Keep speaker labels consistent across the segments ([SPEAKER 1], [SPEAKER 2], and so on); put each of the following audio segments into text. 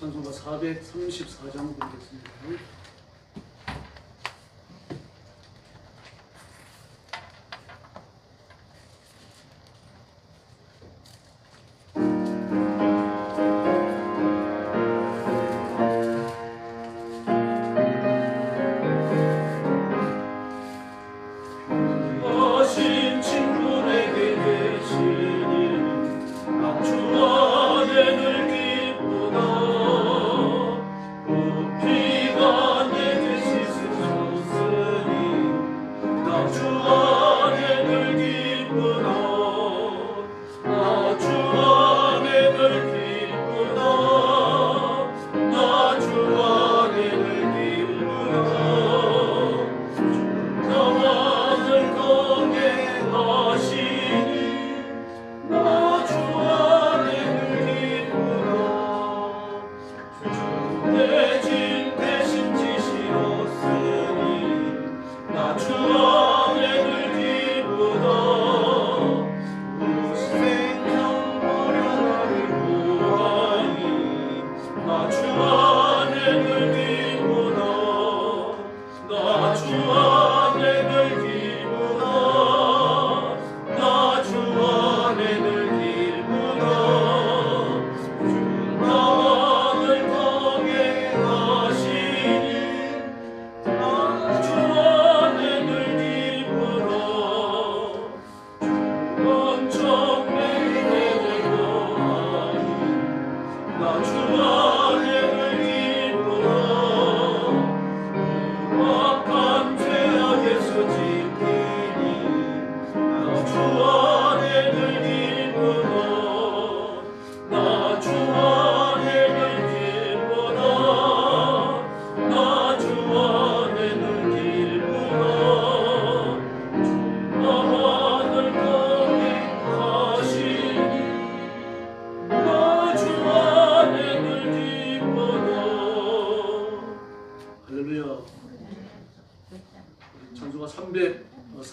[SPEAKER 1] 찬송가 434장 부르겠습니다. 찬송가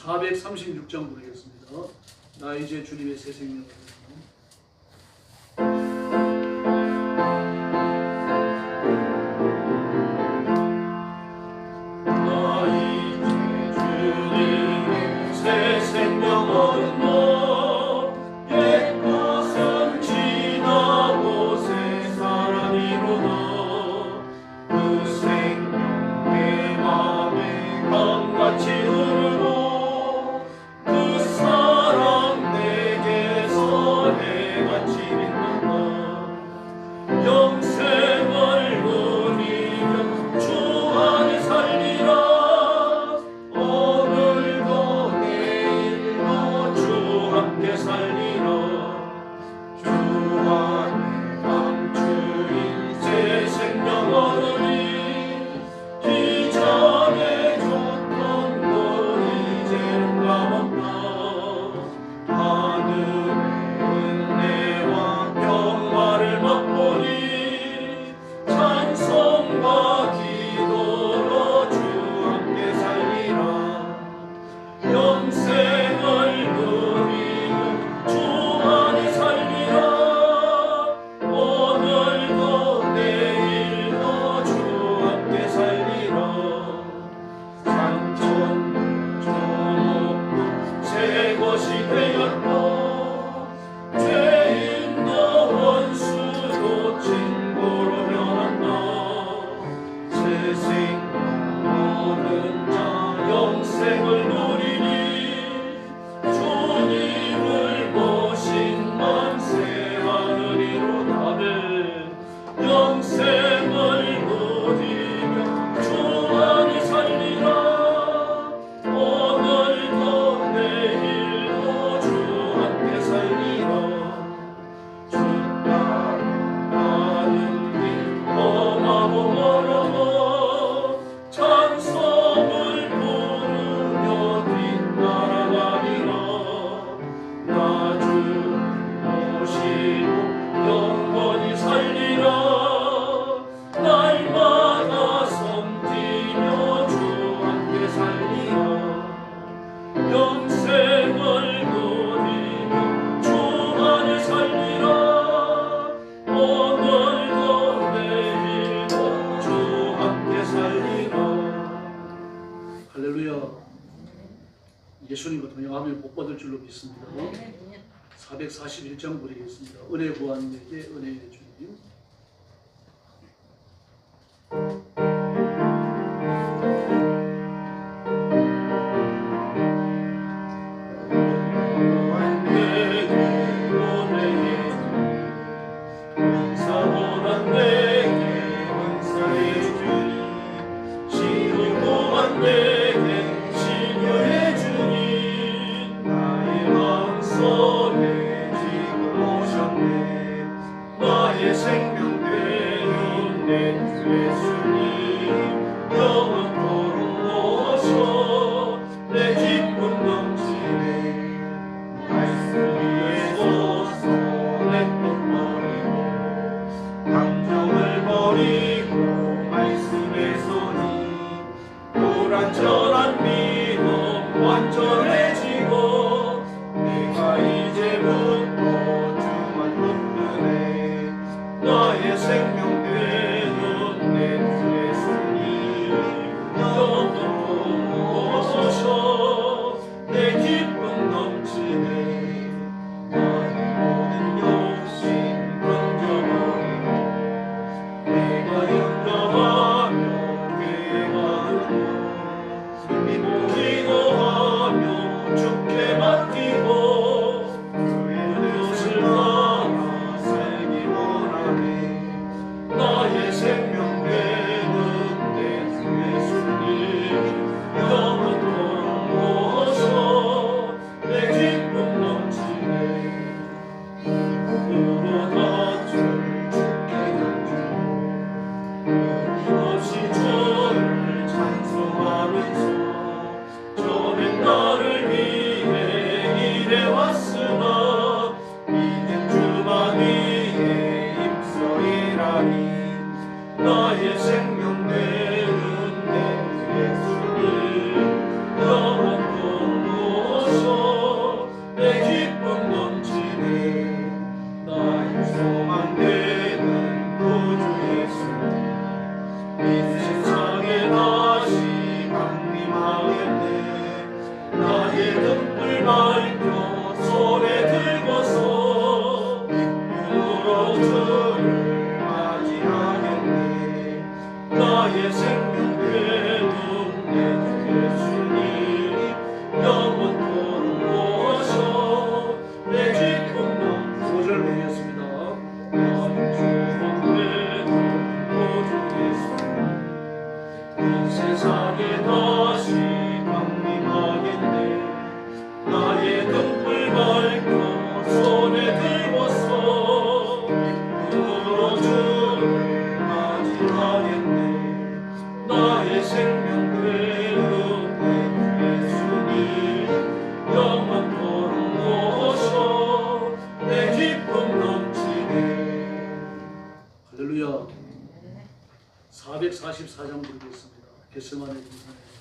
[SPEAKER 1] 436장 부르겠습니다. 나 이제 주님의 새 생명을 예수님과 동행하며 복 받을 줄로 믿습니다. 441장 부르겠습니다. 은혜 구하는에게 은혜의 주님. 할렐루야. 444장 부르겠습니다. 겟세마네 동산에서.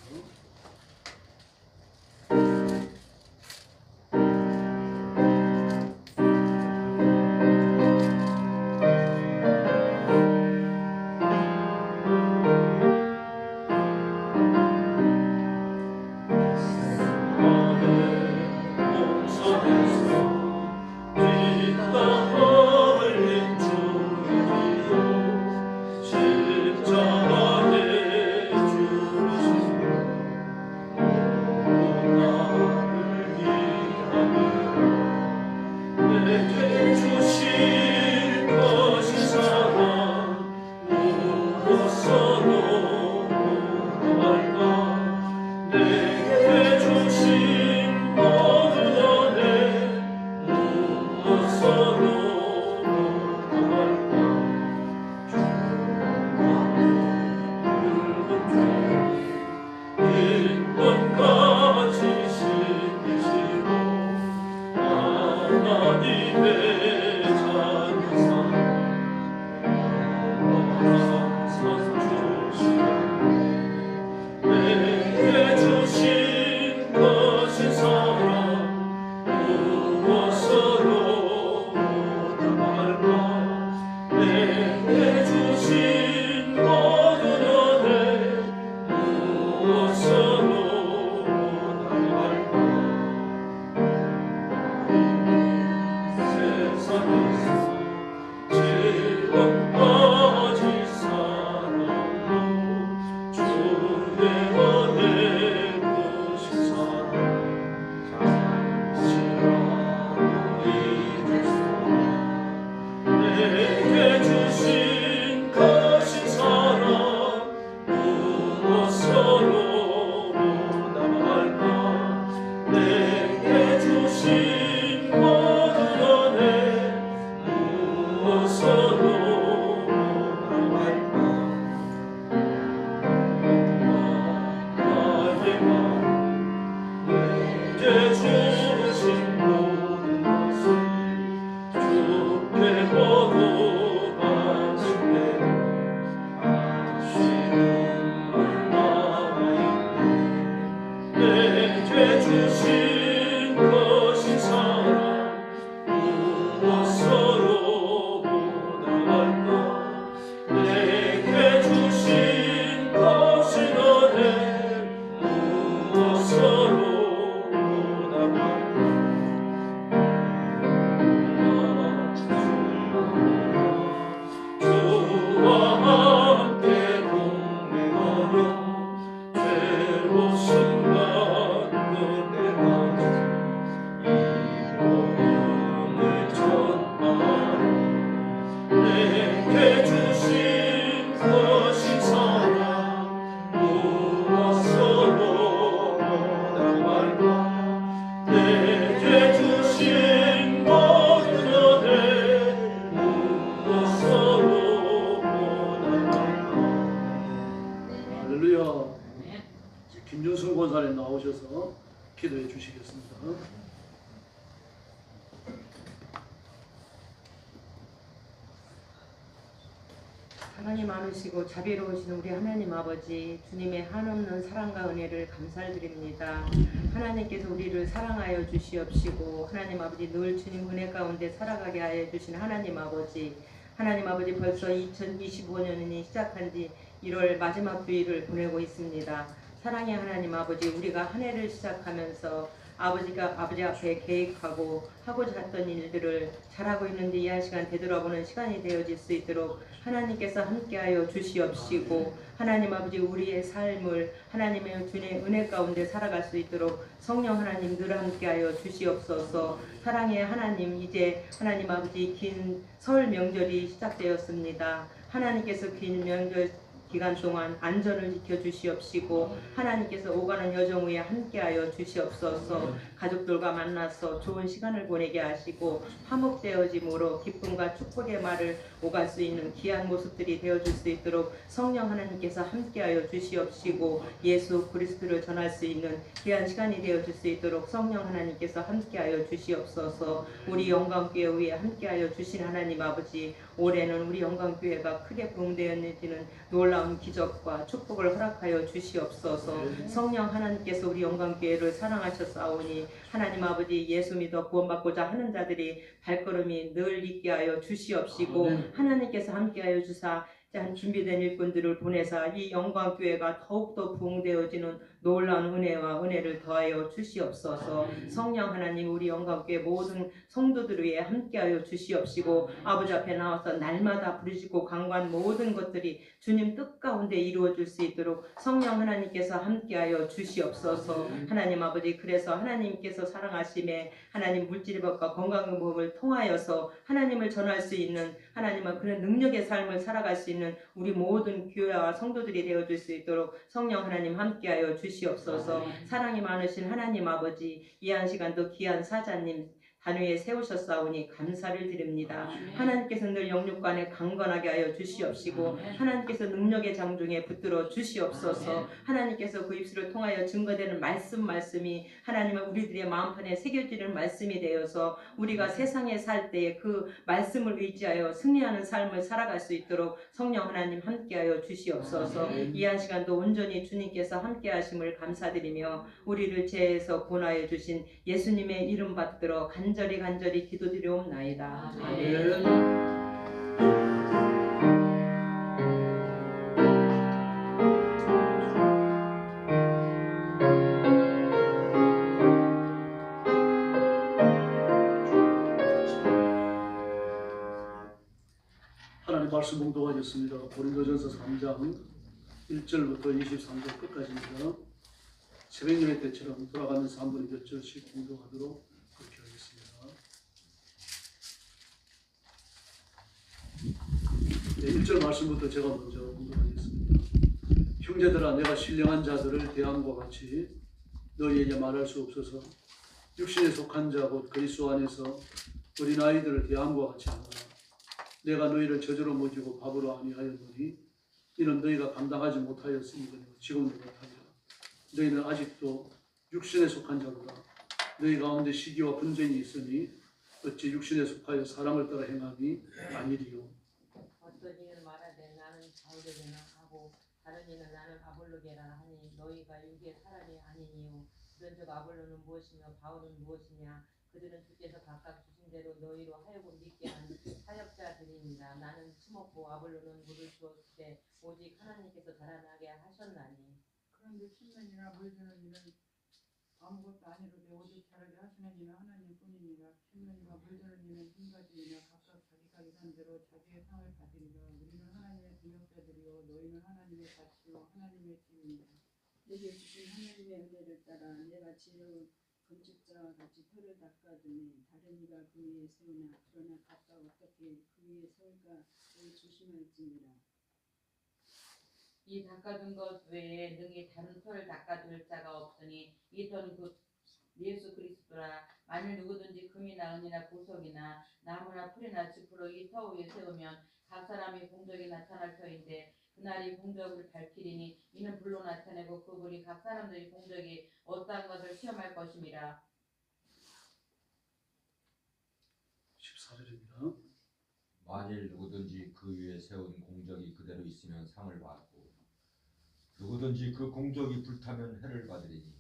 [SPEAKER 1] 기도하겠습니다.
[SPEAKER 2] 사랑이 많으시고 자비로우신 우리 하나님 아버지, 주님의 한없는 사랑과 은혜를 감사드립니다. 하나님께서 우리를 사랑하여 주시옵시고 하나님 아버지 늘 주님 은혜 가운데 살아가게 하여 주신 하나님 아버지, 벌써 2025년이 시작한 지 1월 마지막 주일을 보내고 있습니다. 사랑의 하나님 아버지, 우리가 한 해를 시작하면서 아버지 앞에 계획하고 하고자 했던 일들을 잘하고 있는데 이 한 시간 되돌아보는 시간이 되어질 수 있도록 하나님께서 함께하여 주시옵시고 하나님 아버지 우리의 삶을 하나님의 주님의 은혜 가운데 살아갈 수 있도록 성령 하나님 늘 함께하여 주시옵소서. 사랑의 하나님, 이제 하나님 아버지 긴 설 명절이 시작되었습니다. 하나님께서 긴 명절 기간 동안 안전을 지켜주시옵시고 하나님께서 오가는 여정 위에 함께하여 주시옵소서. 가족들과 만나서 좋은 시간을 보내게 하시고 화목되어짐으로 기쁨과 축복의 말을 오갈 수 있는 귀한 모습들이 되어줄 수 있도록 성령 하나님께서 함께하여 주시옵시고 예수 그리스도를 전할 수 있는 귀한 시간이 되어줄 수 있도록 성령 하나님께서 함께하여 주시옵소서. 우리 영광교회 위에 함께하여 주신 하나님 아버지, 올해는 우리 영광교회가 크게 부흥되어지는 놀라운 기적과 축복을 허락하여 주시옵소서. 성령 하나님께서 우리 영광교회를 사랑하셨사오니 하나님 아버지 예수 믿어 구원받고자 하는 자들이 발걸음이 늘 있게 하여 주시옵시고 하나님께서 함께하여 주사 준비된 일꾼들을 보내사 이 영광교회가 더욱더 부흥되어지는 놀라운 은혜와 은혜를 더하여 주시옵소서. 성령 하나님, 우리 영광교회 모든 성도들 위해 함께하여 주시옵시고 아버지 앞에 나와서 날마다 부르짖고 간구한 모든 것들이 주님 뜻 가운데 이루어질 수 있도록 성령 하나님께서 함께하여 주시옵소서. 하나님 아버지, 그래서 하나님께서 사랑하심에 하나님 물질법과 건강의 몸을 통하여서 하나님을 전할 수 있는 하나님의 그런 능력의 삶을 살아갈 수 있는 우리 모든 교회와 성도들이 되어줄 수 있도록 성령 하나님 함께하여 주시옵소서. 사랑이 많으신 하나님 아버지, 이 한 시간도 귀한 사자님 단위에 세우셨사오니 감사를 드립니다. 하나님께서 늘 영육간에 강건하게 하여 주시옵시고 하나님께서 능력의 장중에 붙들어 주시옵소서. 하나님께서 그 입술을 통하여 증거되는 말씀이 하나님의 우리들의 마음판에 새겨지는 말씀이 되어서 우리가 세상에 살 때에 그 말씀을 의지하여 승리하는 삶을 살아갈 수 있도록 성령 하나님 함께하여 주시옵소서. 이 한 시간도 온전히 주님께서 함께하심을 감사드리며 우리를 죄에서 구원하여 주신 예수님의 이름 받들어 간절히 기도드리옵나이다. 아멘.
[SPEAKER 1] 하나님 말씀 봉독하겠습니다. 고린도전서 3장 1절부터 23절 끝까지입니다. 새벽 예배 때처럼 돌아가면서 한 분이 몇 절씩 봉독하도록 그렇게 하겠습니다. 네, 1절 말씀부터 제가 먼저 봉독하겠습니다. 형제들아, 내가 신령한 자들을 대함과 같이 너희에게 말할 수 없어서 육신에 속한 자 곧 그리스도 안에서 어린아이들을 대함과 같이 하노라. 내가 너희를 저주로 먹이고 밥으로 아니하였노니 이는 너희가 감당하지 못하였으니 지금도 못하리라. 너희는 아직도 육신에 속한 자로다. 너희 가운데 시기와 분쟁이 있으니 어찌 육신에 속하여 사람을 따라 행함이 아니리요.
[SPEAKER 3] 어떤 이는 말하되 나는 바울에게나 하고 다른 이는 나는 아볼로게라 하니 너희가 육의 사람이 아니니요. 그런즉 아볼로는 무엇이며 바울은 무엇이냐. 그들은 주께서 각각 주신 대로 너희로 하여금 믿게 한 사역자들입니다. 나는 심었고 아볼로는 물을 주었으되 오직 하나님께서 자라나게 하셨나니.
[SPEAKER 4] 그런데 심는이나 물드는 이는 아무것도 아니로되 오직 자라게 하시는 이는 하나님뿐이니라. 심는이나 물드는 이는 한 가지이나 각각 자기가 일한 대로 자기의 상을 받으리라. 우리는 하나님의 동역자들이요 너희는 하나님의 밭이요 하나님의 집입니다.
[SPEAKER 5] 내게 주신 하나님의 은혜를 따라 내가 지혜로운 건축자와 같이 터를 닦아두니 다른 이가 그 위에 세우나 그러나 각각 어떻게 그 위에 세울까 조심할지니라.
[SPEAKER 3] 이 닦아둔 것 외에 능히 다른 터를 닦아둘 자가 없으니 이 터는 곧 예수 그리스도라. 만일 누구든지 금이나 은이나 보석이나 나무나 풀이나 짚으로 이 터 위에 세우면 각 사람이 공적이 나타날 터인데 그날이 공적을 밝히리니 이는 불로 나타내고 그 불이 각 사람들이 공적이 어떠한 것을 시험할 것임이라.
[SPEAKER 1] 14절입니다.
[SPEAKER 6] 만일 누구든지 그 위에 세운 공적이 그대로 있으면 상을 받고 누구든지 그 공적이 불타면 해를 받으리니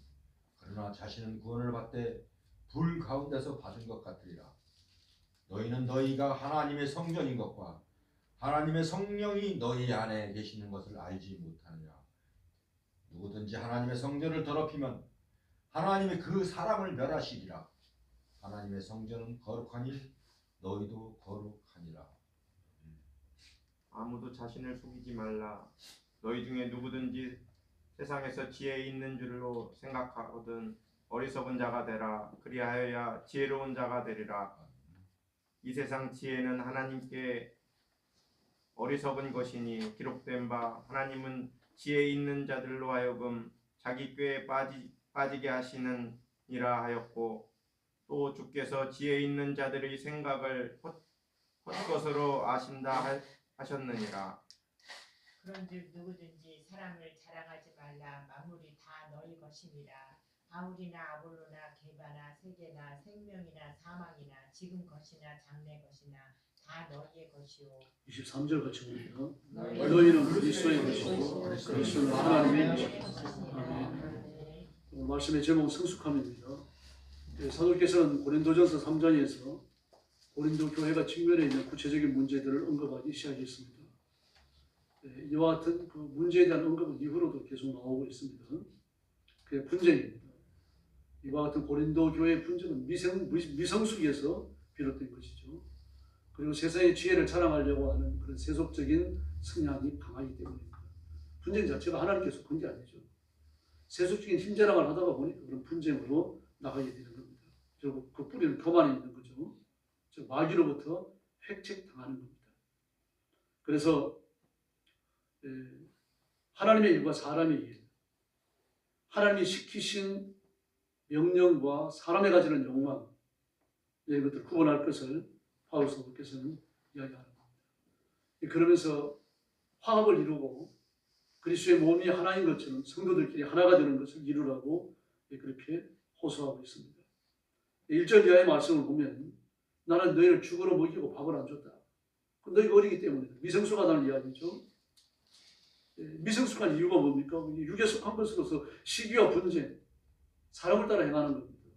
[SPEAKER 6] 그러나 자신은 구원을 받되 불 가운데서 받은 것 같으리라. 너희는 너희가 하나님의 성전인 것과 하나님의 성령이 너희 안에 계시는 것을 알지 못하느냐. 누구든지 하나님의 성전을 더럽히면 하나님이 그 사람을 멸하시리라. 하나님의 성전은 거룩하니 너희도 거룩하니라.
[SPEAKER 7] 아무도 자신을 속이지 말라. 너희 중에 누구든지 세상에서 지혜 있는 줄로 생각하거든 어리석은 자가 되라. 그리하여야 지혜로운 자가 되리라. 이 세상 지혜는 하나님께 어리석은 것이니 기록된 바 하나님은 지혜 있는 자들로 하여금 자기 꾀에 빠지게 하시느니라 하였고 또 주께서 지혜 있는 자들의 생각을 헛것으로 아신다 하셨느니라.
[SPEAKER 8] 그런즉 누구든지 사람을 자랑하지 말라. 만물이 다 너희 것임이라. 바울이나 아볼로나 게바나 세계나 생명이나 사망이나 지금 것이나 장래 것이나 다 너희의 것이요
[SPEAKER 1] 23절 같이 봅니다. 너희는 그리스도의 것이고 그리스도는 하나님의 것이다. 아멘. 말씀의 제목은 성숙함입니다. 사도께서는 고린도전서 3장에서 고린도 교회가 직면해 있는 구체적인 문제들을 언급하기 시작했습니다. 이와 같은 그 문제에 대한 언급은 이후로도 계속 나오고 있습니다. 그게 분쟁입니다. 이와 같은 고린도 교회의 분쟁은 미성숙에서 비롯된 것이죠. 그리고 세상의 지혜를 자랑하려고 하는 그런 세속적인 성향이 강하기 때문입니다. 분쟁 자체가 하나님께서 건 게 아니죠. 세속적인 힘 자랑을 하다가 보니까 그런 분쟁으로 나가게 되는 겁니다. 결국 그 뿌리는 교만에 있는 거죠. 즉 마귀로부터 획책당하는 겁니다. 그래서 하나님의 일과 사람의 일, 하나님이 시키신 명령과 사람이 가지는 욕망, 이런 것들을 구분할 것을 바울 사도께서는 이야기하는 겁니다. 그러면서 화합을 이루고 그리스도의 몸이 하나인 것처럼 성도들끼리 하나가 되는 것을 이루라고 그렇게 호소하고 있습니다. 1절 이하의 말씀을 보면 나는 너희를 죽으로 먹이고 밥을 안 줬다. 너희가 어리기 때문에 미성숙하다는 이야기죠. 미성숙한 이유가 뭡니까? 육에 속한 것으로서 시기와 분쟁, 사람을 따라 행하는 겁니다.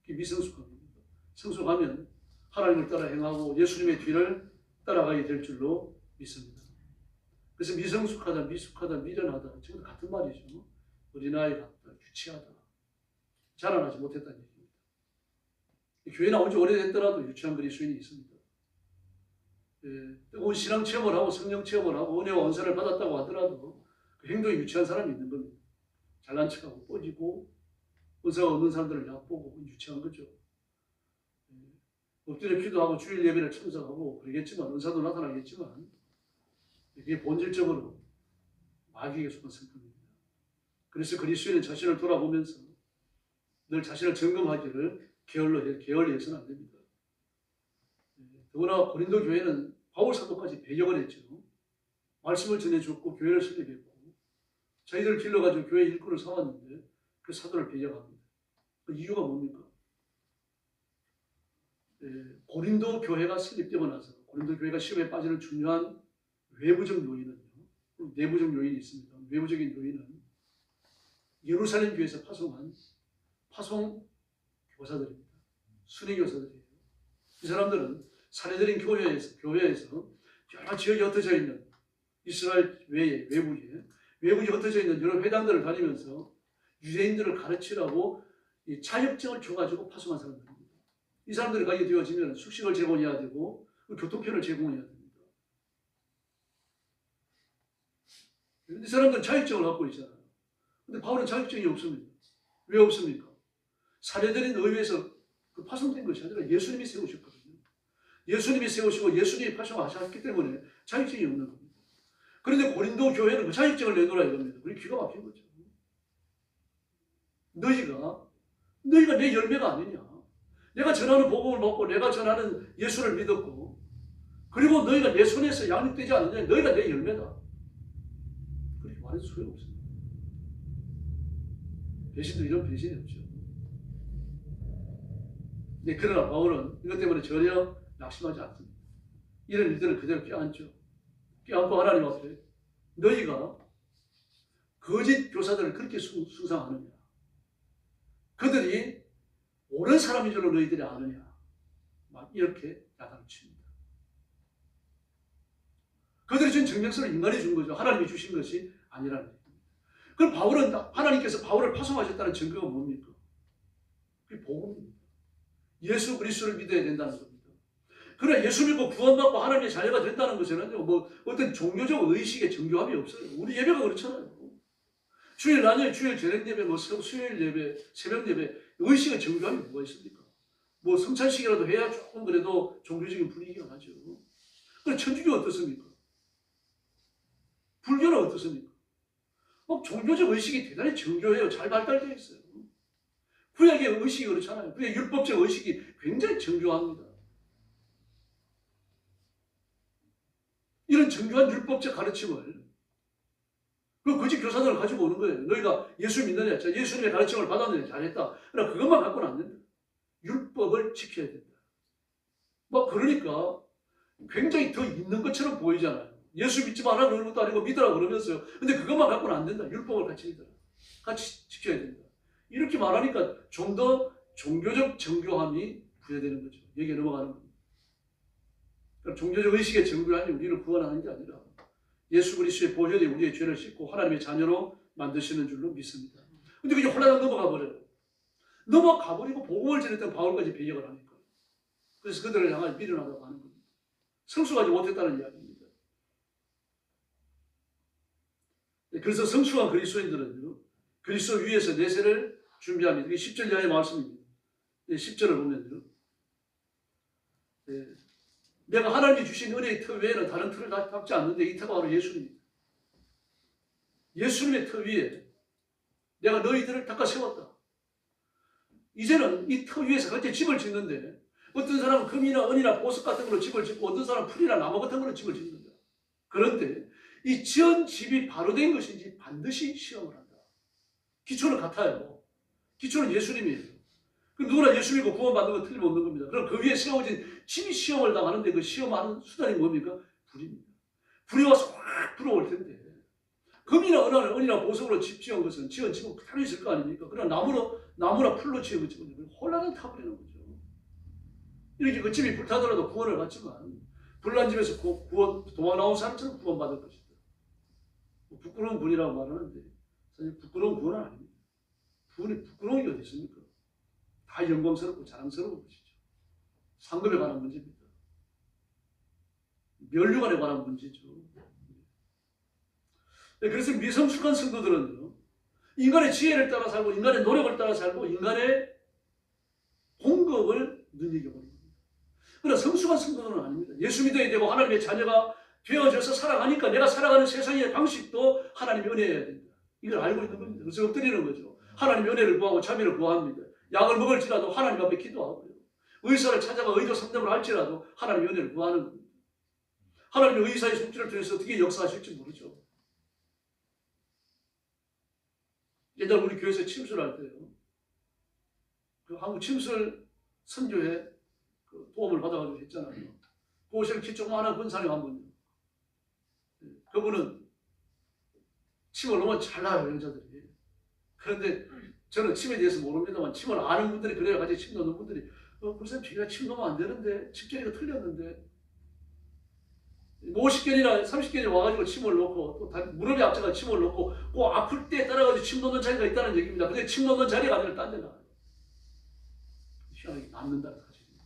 [SPEAKER 1] 그게 미성숙한 겁니다. 성숙하면 하나님을 따라 행하고 예수님의 뒤를 따라가게 될 줄로 믿습니다. 그래서 미성숙하다, 미숙하다, 미련하다 전부 같은 말이죠. 어린아이 같다, 유치하다, 자라나지 못했다는 얘기입니다. 교회 나온 지 오래됐더라도 유치한 그리스도인이 있습니다. 뜨거운 신앙 체험을 하고 성령 체험을 하고 은혜와 언사를 받았다고 하더라도 그 행동이 유치한 사람이 있는 겁니다. 잘난 척하고 뻗이고 은사가 없는 사람들을 얕보고 유치한 거죠. 엎드려 기도하고 주일 예배를 참석하고 그러겠지만 은사도 나타나겠지만 이게 본질적으로 마귀에게 속한 성품입니다. 그래서 그리스도인은 자신을 돌아보면서 늘 자신을 점검하기를 게을리해서는 안 됩니다. 더구나 고린도 교회는 바울 사도까지 배격을 했죠. 말씀을 전해줬고 교회를 설립했고 자기들 길러가지고 교회 일꾼을 삼았는데 그 사도를 배격합니다. 그 이유가 뭡니까? 고린도 교회가 설립되고 나서 고린도 교회가 시험에 빠지는 중요한 외부적 요인은요. 내부적 요인이 있습니다. 외부적인 요인은 예루살렘 교회에서 파송한 파송 교사들입니다. 순회 교사들이에요. 이 사람들은 사례들인 교회에서 여러 지역에 흩어져 있는 이스라엘 외에 외국에 흩어져 있는 여러 회당들을 다니면서 유대인들을 가르치라고 이 자격증을 줘가지고 파송한 사람들입니다. 이 사람들이 가게 되어지면 숙식을 제공해야 되고 교통편을 제공해야 됩니다. 이 사람들은 자격증을 갖고 있잖아요. 근데 바울은 자격증이 없습니다. 왜 없습니까? 사례들인 의회에서 그 파송된 것이 아니라 예수님이 세우셨거든요. 예수님이 세우시고 예수님이 파송하셨기 때문에 자격증이 없는 겁니다. 그런데 고린도 교회는 그 자격증을 내놓으라 이겁니다. 그게 기가 막힌 거죠. 너희가 내 열매가 아니냐. 내가 전하는 복음을 먹고 내가 전하는 예수를 믿었고 그리고 너희가 내 손에서 양육되지 않느냐. 너희가 내 열매다. 그렇게 말해도 소용없습니다. 배신도 이런 배신이 없죠. 네, 그러나 바울은 이것 때문에 전혀 낙심하지 않습니다. 이런 일들을 그대로 껴안죠. 껴안고 하나님 앞에 너희가 거짓 교사들을 그렇게 숭상하느냐? 그들이 옳은 사람인 줄로 너희들이 아느냐? 막 이렇게 야단을 칩니다. 그들이 준 증명서를 인간이 준 거죠. 하나님이 주신 것이 아니라는 얘기입니다. 그럼 바울은 하나님께서 바울을 파송하셨다는 증거가 뭡니까? 그게 복음입니다. 예수 그리스도를 믿어야 된다는 겁니다. 그러나 예수 믿고 구원받고 하나님의 자녀가 된다는 것에는 뭐 어떤 종교적 의식의 정교함이 없어요. 우리 예배가 그렇잖아요. 주일 낮에 주일 저녁 예배, 뭐 수요일 예배, 새벽 예배, 의식의 정교함이 뭐가 있습니까? 뭐 성찬식이라도 해야 조금 그래도 종교적인 분위기가 나죠. 그럼 천주교 어떻습니까? 불교는 어떻습니까? 뭐 종교적 의식이 대단히 정교해요. 잘 발달되어 있어요. 구약의 의식이 그렇잖아요. 구약 율법적 의식이 굉장히 정교합니다. 이런 정교한 율법적 가르침을 그 거짓 교사들을 가지고 오는 거예요. 너희가 예수 믿느냐? 자, 예수님의 가르침을 받았느냐? 잘했다. 그러나 그것만 갖고는 안 된다. 율법을 지켜야 된다. 뭐 그러니까 굉장히 더 있는 것처럼 보이잖아요. 예수 믿지 마라 그러는 것도 아니고 믿으라 그러면서요. 근데 그것만 갖고는 안 된다. 율법을 같이 믿어라. 같이 지켜야 된다. 이렇게 말하니까 좀 더 종교적 정교함이 부여되는 거죠. 여기에 넘어가는 겁니다. 그러니까 종교적 의식의 정교함이 우리를 구원하는 게 아니라 예수 그리스도의 보혈이 우리의 죄를 씻고 하나님의 자녀로 만드시는 줄로 믿습니다. 근데 그게 홀라당 넘어가 버려요. 넘어가 버리고 복음을 전했던 바울까지 배역을 하니까. 그래서 그들을 향하여 미련하다고 하는 겁니다. 성숙하지 못했다는 이야기입니다. 그래서 성숙한 그리스도인들은요, 그리스도 위에서 내세를 준비합니다. 이게 10절 이하의 말씀입니다. 10절을 보면요. 내가 하나님이 주신 은혜의 터 외에는 다른 터를 닦지 않는데 이 터가 바로 예수님입니다. 예수님의 터 위에 내가 너희들을 닦아 세웠다. 이제는 이 터 위에서 같이 집을 짓는데 어떤 사람은 금이나 은이나 보석 같은 걸로 집을 짓고 어떤 사람은 풀이나 나무 같은 걸로 집을 짓는다. 그런데 이 지은 집이 바로 된 것인지 반드시 시험을 한다. 기초는 같아요. 기초는 예수님이에요. 누구나 예수 믿고 구원받는 건 틀림없는 겁니다. 그럼 그 위에 세워진 집이 시험을 당하는데 그 시험하는 수단이 뭡니까? 불입니다. 불이 와서 확 불어올 텐데 금이나 은이나 보석으로 집 지은 것은 지은 집은 그대로 있을 거 아닙니까? 그러나 나무나 풀로 지은 집은 홀라당 타버리는 거죠. 이렇게 그 집이 불타더라도 구원을 받지만 불난 집에서 도망 나온 사람처럼 구원받을 것이다. 부끄러운 분이라고 말하는데 사실 부끄러운 구원은 아닙니다. 부끄러운 게 어디 있습니까? 다 영광스럽고 자랑스러운 것이죠. 상급에 관한 문제입니다. 면류관에 관한 문제죠. 그래서 미성숙한 성도들은요, 인간의 지혜를 따라 살고 인간의 노력을 따라 살고 인간의 공급을 눈여겨보는 겁니다. 그러나 성숙한 성도들은 아닙니다. 예수 믿어야 되고 하나님의 자녀가 되어져서 살아가니까 내가 살아가는 세상의 방식도 하나님의 은혜여야 된다. 이걸 알고 있는 겁니다. 그래서 엎드리는 거죠. 하나님의 은혜를 구하고 자비를 구합니다. 약을 먹을지라도 하나님 앞에 기도하고요. 의사를 찾아가 의도 상담을 할지라도 하나님의 은혜를 구하는 겁니다. 하나님의 의사의 손길을 통해서 어떻게 역사하실지 모르죠. 옛날 우리 교회에서 침술할 때요, 그 한국 침술 선교회 그 도움을 받아가지고 했잖아요. 그곳에 키 조그마한 권사님 한 분요. 그분은 침을 너무 잘 놔요, 여자들이. 그런데 저는 침에 대해서 모릅니다만 침을 아는 분들이 그래야 같이 침 넣는 분들이 선생님 제가 침 넣으면 안 되는데 침전이가 틀렸는데 50견이나 30견이 와가지고 침을 넣고 또 무릎에 앞자가 침을 넣고 그 아플 때 따라가지고 침 넣는 자리가 있다는 얘기입니다. 근데 침 넣는 자리가 아니라 딴 데 나와요. 희한하게 남는다는 사실입니다.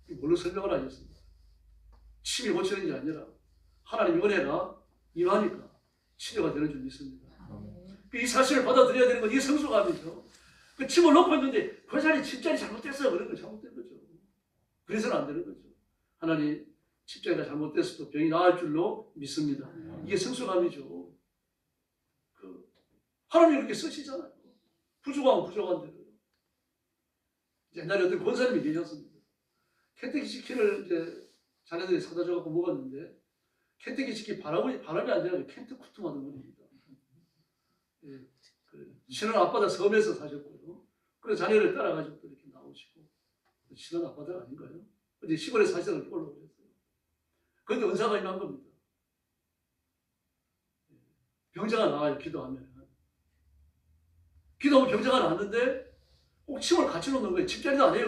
[SPEAKER 1] 이게 뭘로 설명을 하겠습니까? 침이 고치는 게 아니라 하나님의 은혜가 임하니까 치료가 되는 줄 믿습니다. 이 사실을 받아들여야 되는 건 이게 성숙함이죠. 그 침을 넣고 있는데 그 자리 침자리 잘못됐어요. 그런 거 잘못된 거죠. 그래서는 안 되는 거죠. 하나님 침자리가 잘못됐어도 병이 나을 줄로 믿습니다. 이게 성숙함이죠. 하나님이 그렇게 쓰시잖아요. 부족하면 부족한 대로. 옛날에 어떤 권사님이 계셨습니다. kentucky 치킨을 이제 자녀들이 사다 줘갖고 먹었는데 kentucky 치킨 바람이 안 되는 켄트쿠tum하는 분입니다. 예, 친한 아빠들 섬에서 사셨고요. 그래서 자녀를 따라가지고 이렇게 나오시고 친한 아빠들 아닌가요? 어디 시골에 사시다가 올라오셨어요. 그런데 은사가 임한 겁니다. 병자가 나와요. 기도하면. 기도하면 병자가 나왔는데 꼭 침을 같이 놓는 거예요. 침자리도 안 해요.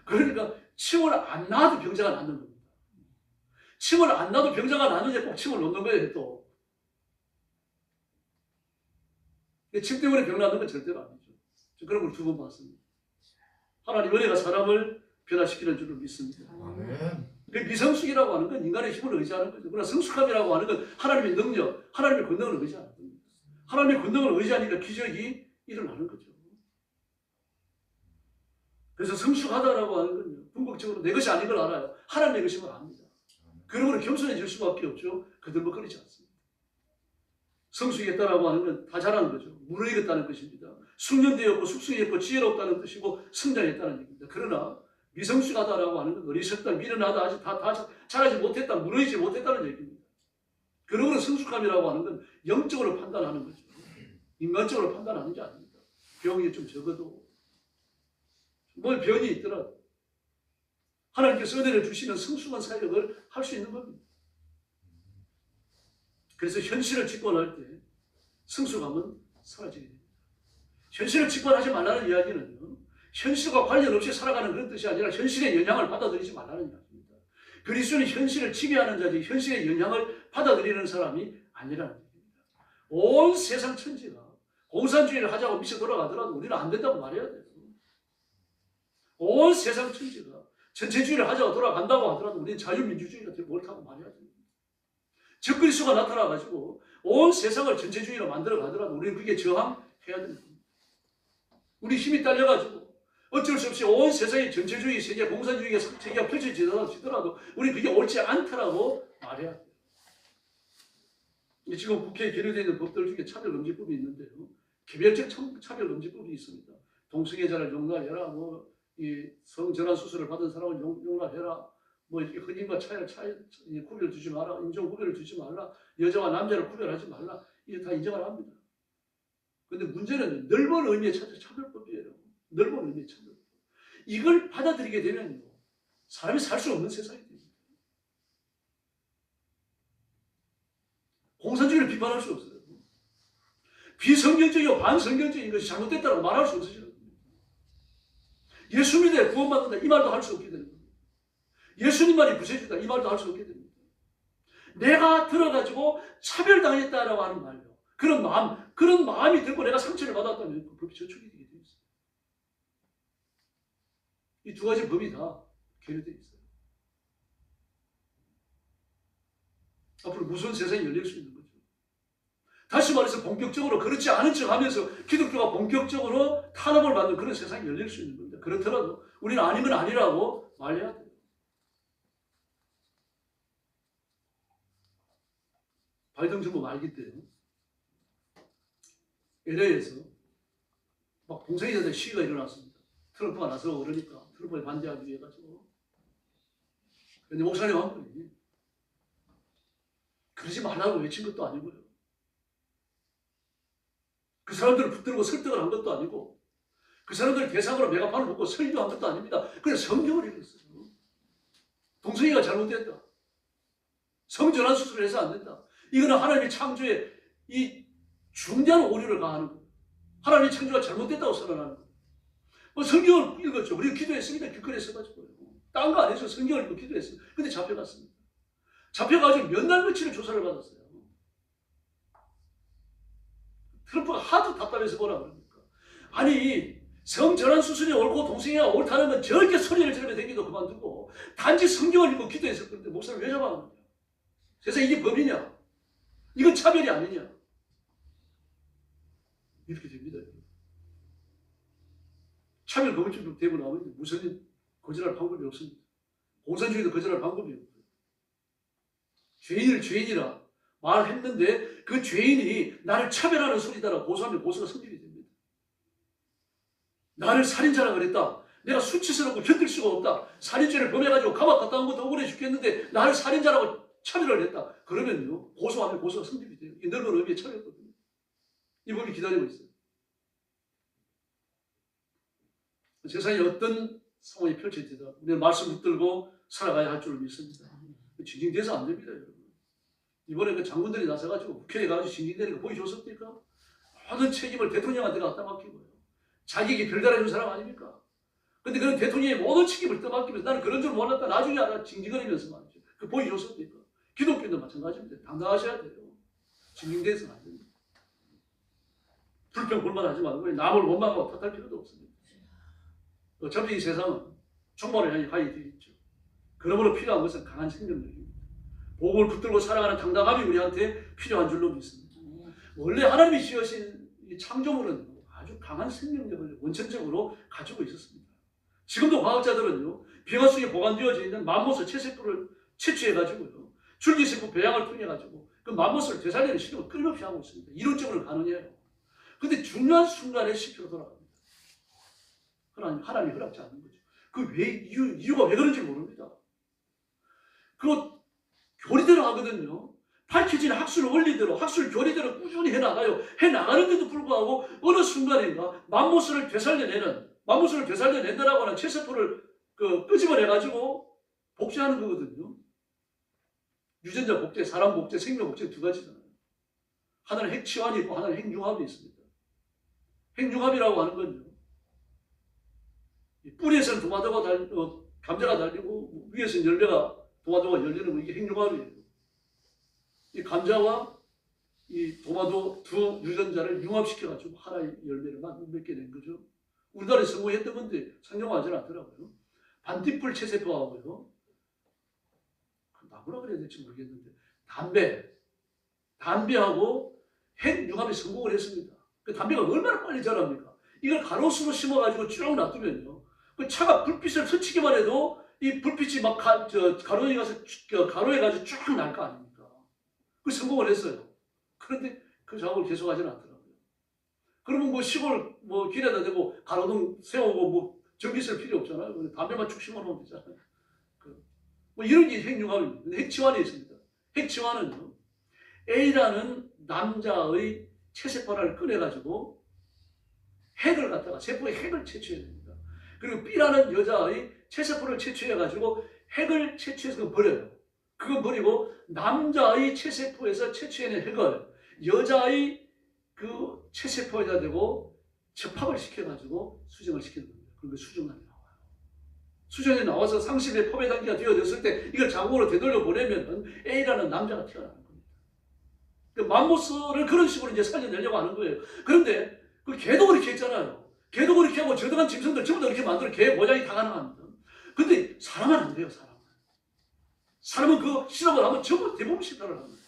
[SPEAKER 1] 그러니까 침을 안 놔도 병자가 낫는 겁니다. 침을 안 놔도 병자가 나는데 꼭 침을 놓는 거예요. 또. 침 때문에 병 나는 건 절대로 아니죠. 그런 걸 2번 봤습니다. 하나님 은혜가 사람을 변화시키는 줄을 믿습니다.
[SPEAKER 6] 아멘.
[SPEAKER 1] 그 미성숙이라고 하는 건 인간의 힘을 의지하는 거죠. 그러나 성숙함이라고 하는 건 하나님의 능력, 하나님의 권능을 의지하는 겁니다. 하나님의 권능을 의지하니까 기적이 일어나는 거죠. 그래서 성숙하다라고 하는 건요, 궁극적으로 내 것이 아닌 걸 알아요. 하나님의 것임을 압니다. 그러므로 겸손해질 수밖에 없죠. 그들먹거리지 않습니다. 성숙했다라고 하는 건 다 잘하는 거죠. 무너지겠다는 것입니다. 숙련되었고 숙성했고 지혜롭다는 뜻이고 성장했다는 얘기입니다. 그러나 미성숙하다라고 하는 건 어리석다, 미련하다, 아직 다 잘하지 못했다, 무너지지 못했다는 얘기입니다. 그러므로 성숙함이라고 하는 건 영적으로 판단하는 거죠. 인간적으로 판단하는 게 아닙니다. 병이 좀 적어도 뭘 변이 있더라도 하나님께서 은혜를 주시면 성숙한 사역을 할 수 있는 겁니다. 그래서 현실을 직관할 때 성숙함은 사라지게 됩니다. 현실을 직관하지 말라는 이야기는요, 현실과 관련 없이 살아가는 그런 뜻이 아니라 현실의 영향을 받아들이지 말라는 이야기입니다. 그리스도는 현실을 지배하는 자지 현실의 영향을 받아들이는 사람이 아니라는 얘기입니다. 온 세상 천지가 공산주의를 하자고 미쳐 돌아가더라도 우리는 안 된다고 말해야 돼요. 온 세상 천지가 전체주의를 하자고 돌아간다고 하더라도 우리는 자유민주주의가 되지 못하고 말해야 됩니다. 적그리스도가 나타나가지고 온 세상을 전체주의로 만들어 가더라도 우리는 그게 저항해야 됩니다. 우리 힘이 딸려가지고 어쩔 수 없이 온 세상의 전체주의 세계, 공산주의가 세계가 펼쳐지더라도 우리는 그게 옳지 않다라고 말해야 돼요. 지금 국회에 계류되어 있는 법들 중에 차별금지법이 있는데요. 개별적 차별금지법이 있습니다. 동성애자를 용납해라, 이 성전환 수술을 받은 사람을 용납해라, 흑인과 구별 두지 마라, 인종 구별을 두지 말라, 여자와 남자를 구별하지 말라, 이게 다 인정을 합니다. 그런데 문제는 넓은 의미의 차별법이에요. 넓은 의미의 차별법. 이걸 받아들이게 되면요, 사람이 살 수 없는 세상이 됩니다. 공산주의를 비판할 수 없어요. 비성경적이고 반성경적인 것이 잘못됐다고 말할 수 없으시는 겁니다. 예수 믿어야 구원받는다, 이 말도 할 수 없게 되는 겁니다. 예수님 말이 구세주다, 이 말도 할 수 없게 됩니다. 내가 들어가지고 차별당했다라고 하는 말요, 그런 마음이 들고 내가 상처를 받았다면 그 법이 저촉이 되게 되어 있어요. 이 2가지 법이 다 계류되어 있어요. 앞으로 무서운 세상이 열릴 수 있는 거죠. 다시 말해서 본격적으로 그렇지 않은 척 하면서 기독교가 본격적으로 탄압을 받는 그런 세상이 열릴 수 있는 겁니다. 그렇더라도 우리는 아닌 건 아니라고 말해야 돼요. 바이든 정부 말기 때 LA에서 막 동성애자들 시위가 일어났습니다. 트럼프가 나서고 그러니까 트럼프에 반대하기 위해 가지고. 그런데 목사님 한 분이 그러지 말라고 외친 것도 아니고요, 그 사람들을 붙들고 설득을 한 것도 아니고, 그 사람들을 대상으로 메가판을 먹고 설교한 것도 아닙니다. 그냥 성경을 읽었어요. 동성애가 잘못됐다, 성전환 수술을 해서 안 된다, 이거는 하나님의 창조에 이 중대한 오류를 가하는 거예요. 하나님의 창조가 잘못됐다고 선언하는 거예요. 성경을 읽었죠. 우리가 기도했습니다. 길거리에 서가지고요. 딴 거 안 해서 성경을 읽고 기도했어요. 근데 잡혀갔습니다. 잡혀가지고 몇 날 며칠을 조사를 받았어요. 트럼프가 하도 답답해서 뭐라 그럽니까? 아니, 성전환 수순이 옳고 동성애가 옳다는 건 저렇게 소리를 지르며 댕기도 그만두고 단지 성경을 읽고 기도했을 건데 목사를 왜 잡아가느냐? 세상에 이게 법이냐? 이건 차별이 아니냐? 이렇게 됩니다. 차별금지법 되고 나면 무슨 거절할 방법이 없습니다. 공산주의도 거절할 방법이 없고요. 죄인을 죄인이라 말했는데 그 죄인이 나를 차별하는 소리다라고 고소하면 고소가 성립이 됩니다. 나를 살인자라 그랬다, 내가 수치스럽고 견딜 수가 없다, 살인죄를 범해가지고 감옥 갔다 온 것도 억울해 죽겠는데 나를 살인자라고 차별을 했다, 그러면요 고소하면 고소가 성립이 돼요. 이 넓은 의미의 차별거든요. 이 법이 기다리고 있어요. 세상에 어떤 상황이 펼쳐지다 우리는 말씀 붙들고 살아가야 할 줄을 믿습니다. 징징대서 안 됩니다, 여러분. 이번에 그 장군들이 나서가지고 국회에 가서 징징대는 거 보여줬습니까? 모든 책임을 대통령한테 갖다 맡기고요. 자기에게 별달아준 사람 아닙니까? 근데 그런 대통령의 모든 책임을 떠맡기면서 나는 그런 줄 몰랐다. 나중에 알아 징징거리면서 말이죠. 그 보여줬습니까? 기독교도 마찬가지입니다. 당당하셔야 돼요. 징징대서는 안 됩니다. 불평 불만하지 말고 남을 원망하고 탓할 필요도 없습니다. 어차피 이 세상은 총괄을 향해 가야 되어 있죠. 그러므로 필요한 것은 강한 생명력입니다. 복음을 붙들고 살아가는 당당함이 우리한테 필요한 줄로 믿습니다. 원래 하나님이 지으신 이 창조물은 아주 강한 생명력을 원천적으로 가지고 있었습니다. 지금도 과학자들은요, 빙하 속에 보관되어져 있는 맘모스 채세포를 채취해가지고요, 줄기세포 배양을 통해가지고 그 맘모스를 되살리는 실험을 끊임없이 하고 있습니다. 이론적으로 가능해요. 근데 중요한 순간에 10km 돌아갑니다. 하나님이 허락지 않는 거죠. 그 이유가 왜 그런지 모릅니다. 그거 교리대로 하거든요. 밝혀진 학술 원리대로, 학술 교리대로 꾸준히 해나가요. 해나가는데도 불구하고 어느 순간인가 맘모스를 되살려낸다라고 하는 채세포를 끄집어내가지고 복제하는 거거든요. 유전자 복제, 사람 복제, 생명 복제 두 가지잖아요. 하나는 핵치환이 있고 하나는 핵융합이 있습니다. 핵융합이라고 하는 건요, 뿌리에서는 도마도가 감자가 달리고 위에서는 열매가 도마도가 열리는 거, 이게 핵융합이에요. 이 감자와 이 도마도 두 유전자를 융합시켜가지고 하나의 열매를 맺게 된 거죠. 우리나라에 성공했던 건데 상용하지는 않더라고요. 반딧불 채세포하고요, 뭐라 그래야 될지 모르겠는데 담배하고 핵융합에 성공을 했습니다. 그 담배가 얼마나 빨리 자랍니까? 이걸 가로수로 심어가지고 쭉 놔두면요, 그 차가 불빛을 스치기만 해도 이 불빛이 막 가로에 가서 쭉 날 거 아닙니까? 그 성공을 했어요. 그런데 그 작업을 계속하지는 않더라고요. 그러면 뭐 시골 길에다 대고 가로등 세우고 뭐 전기 쓸 필요 없잖아요. 담배만 쭉 심어놓으면 되잖아요. 이런 게 핵융합입니다. 근데 핵치환이 있습니다. 핵치환은요, A라는 남자의 채세포를 꺼내가지고 핵을 갖다가 세포의 핵을 채취해야 됩니다. 그리고 B라는 여자의 채세포를 채취해가지고 핵을 채취해서 버려요. 그거 버리고 남자의 채세포에서 채취해낸 핵을 여자의 그 채세포에다 대고 접합을 시켜가지고 수정을 시키는 겁니다. 그리고 수정란이 나와요. 수정이 나와서 상실의 포배 단계가 되어졌을 때 이걸 자궁으로 되돌려 보내면 A라는 남자가 태어나는 겁니다. 그 맘모스를 그런 식으로 이제 살려내려고 하는 거예요. 그런데 그 개도 그렇게 했잖아요. 개도 그렇게 하고 저등한 짐승들 전부 다 그렇게 만들어 개 모양이 다 가능합니다. 근데 사람은 안 돼요, 사람은. 사람은 그 실험을 하면 전부 대부분 실패를 합니다.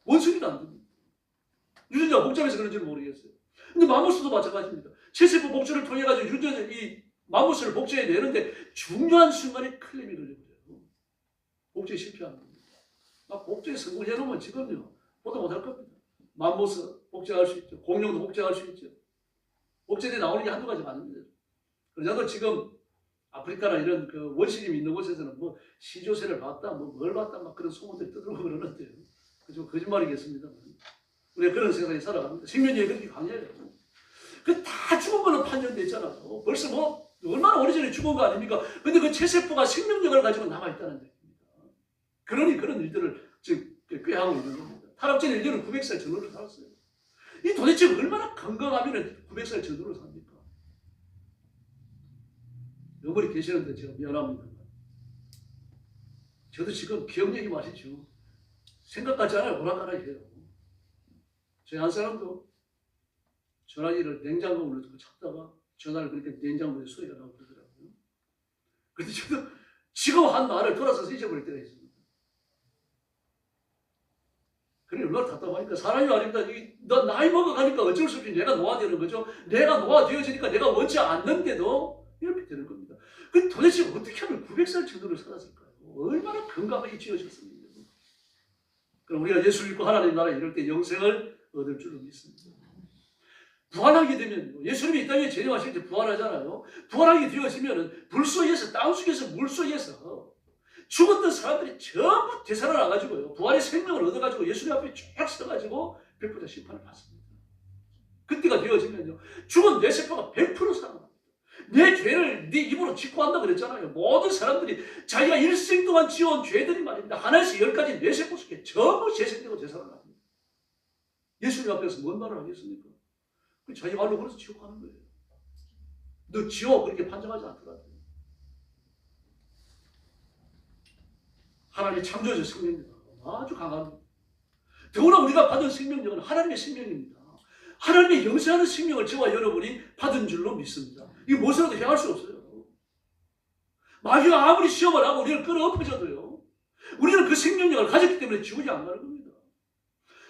[SPEAKER 1] 원숭이도 안 됩니다. 유전자가 복잡해서 그런지는 모르겠어요. 근데 맘모스도 마찬가지입니다. 채세포 복제를 통해가지고 유전자, 이 맘모스를 복제해내는데 중요한 순간에 클램이 걸려버려요. 복제 실패하는 겁니다. 막 복제에 성공해놓으면 지금요, 보다 못할 겁니다. 맘모스 복제할 수 있죠. 공룡도 복제할 수 있죠. 복제돼 나오는 게 한두 가지가 아닙니다. 그래서 지금 아프리카나 이런 그 원시림이 있는 곳에서는 뭐 시조새를 봤다, 뭘 봤다, 막 그런 소문들이 떠들고 그러는데요. 그죠? 거짓말이겠습니다만. 우리가 그런 세상에 살아갑니다. 생명력이 그렇게 강해요. 그 다 죽은 걸로 판정됐잖아요. 벌써 얼마나 오래전에 죽은 거 아닙니까? 근데 그 채세포가 생명력을 가지고 남아있다는 얘기입니다. 그러니 그런 일들을 지금 꾀하고 있는 겁니다. 탈압전 인류는 900살 전후로 살았어요. 이 도대체 얼마나 건강하면 900살 전후로 삽니까? 영월이 계시는데 제가 미안합니다. 저도 지금 기억력이 맛이죠. 생각 같지 않아요. 오락가락 해요. 저희 한 사람도 전화기를 냉장고에 넣고 찾다가 전화를 그렇게 냉장고에 소리가 나고 그러더라고요. 그런데 저도 지금 한 말을 돌아서서 잊어버릴 때가 있습니다. 그래, 얼마나 답답하니까. 사람이 아닙니다. 너 나이 먹어가니까 어쩔 수 없이 내가 노화되는 거죠. 내가 노화되어지니까 내가 원치 않는데도 이렇게 되는 겁니다. 그 도대체 어떻게 하면 900살 정도를 살았을까요? 얼마나 건강하게 지어졌습니까? 그럼 우리가 예수 믿고 하나님 나라에 이럴 때 영생을 얻을 줄로 믿습니다. 부활하게 되면 예수님이 이 땅에 재림하실 때 부활하잖아요. 부활하게 되어지면 불 속에서, 땅 속에서, 물 속에서 죽었던 사람들이 전부 되살아나가지고요, 부활의 생명을 얻어가지고 예수님 앞에 쫙 서가지고 백보자 심판을 받습니다. 그때가 되어지면요, 죽은 뇌세포가 100% 살아납니다. 내 죄를 네 입으로 직구한다 그랬잖아요. 모든 사람들이 자기가 일생 동안 지어온 죄들이 말입니다. 하나에서 10까지 뇌세포수에 전부 재생되고 재산을 합니다. 예수님 앞에서 뭔 말을 하겠습니까? 자기 말로 그래서 지옥 가는 거예요. 너 지옥 그렇게 판정하지 않더라도 하나님의 창조자 생명력 아주 강합니다. 더구나 우리가 받은 생명력은 하나님의 생명입니다. 하나님의 영생하는 생명을 저와 여러분이 받은 줄로 믿습니다. 이게 무엇이라도 해할 수 없어요. 마귀가 아무리 시험을 하고 우리를 끌어엎어져도요, 우리는 그 생명력을 가졌기 때문에 지옥이 안 가는 겁니다.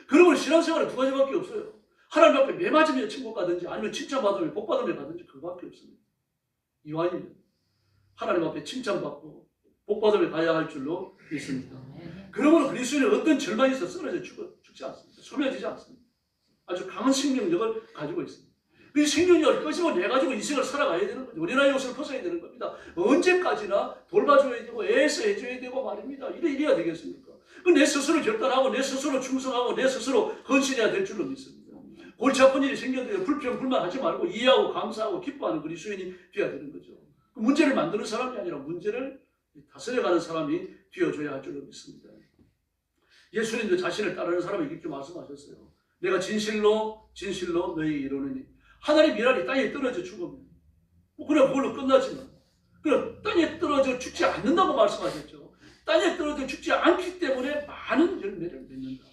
[SPEAKER 1] 그러면 신앙생활은 두 가지밖에 없어요. 하나님 앞에 매 맞으면 천국 가든지 아니면 칭찬받으면 복 받으면 가든지 그거밖에 없습니다. 이왕이면 하나님 앞에 칭찬받고 복 받으며 가야 할 줄로 믿습니다. 그러므로 그리스도인은 어떤 절망에서 쓰러져 죽지 않습니다. 소멸되지 않습니다. 아주 강한 생명력을 가지고 있습니다. 이 생명력을 끄집어내가지고 인생을 살아가야 되는 거죠. 우리나라의 옷을 벗어야 되는 겁니다. 언제까지나 돌봐줘야 되고 애써 해줘야 되고 말입니다. 이래야 되겠습니까? 내 스스로 결단하고 내 스스로 충성하고 내 스스로 헌신해야 될 줄로 믿습니다. 골치 아픈 일이 생겨도 불평 불만하지 말고 이해하고 감사하고 기뻐하는 그리스도인이 되어야 되는 거죠. 문제를 만드는 사람이 아니라 문제를 다스려가는 사람이 되어줘야 할 줄로 믿습니다. 예수님도 자신을 따르는 사람이 이렇게 말씀하셨어요. 내가 진실로 너희에게 이르노니 하나님 미랄이 땅에 떨어져 죽으면 그래 그걸로 끝나지만 그래 땅에 떨어져 죽지 않는다고 말씀하셨죠. 땅에 떨어져 죽지 않기 때문에 많은 열매를 맺는다.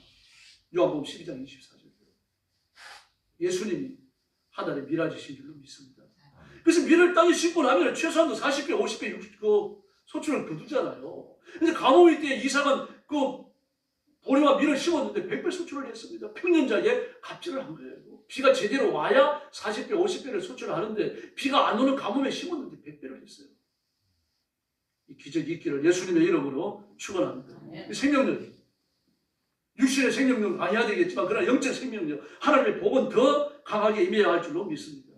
[SPEAKER 1] 요한복음 12장 24절. 예수님이 하나님의 미랄이신 줄로 믿습니다. 그래서 미랄 땅에 심고 나면 최소한도 40배, 50배, 60배 소출을 거두잖아요. 그래서 가뭄일 때 이삭은 그 보리와 밀을 심었는데 100배 소출을 했습니다. 평년자에 갑질을 한 거예요. 비가 제대로 와야 40배, 50배를 소출을 하는데 비가 안 오는 가뭄에 심었는데 100배를 했어요. 이 기적이 있기를 예수님의 이름으로 축원합니다. 생명력, 육신의 생명력 아니야 되겠지만 그러나 영적 생명력, 하나님의 복은 더 강하게 임해야 할 줄로 믿습니다.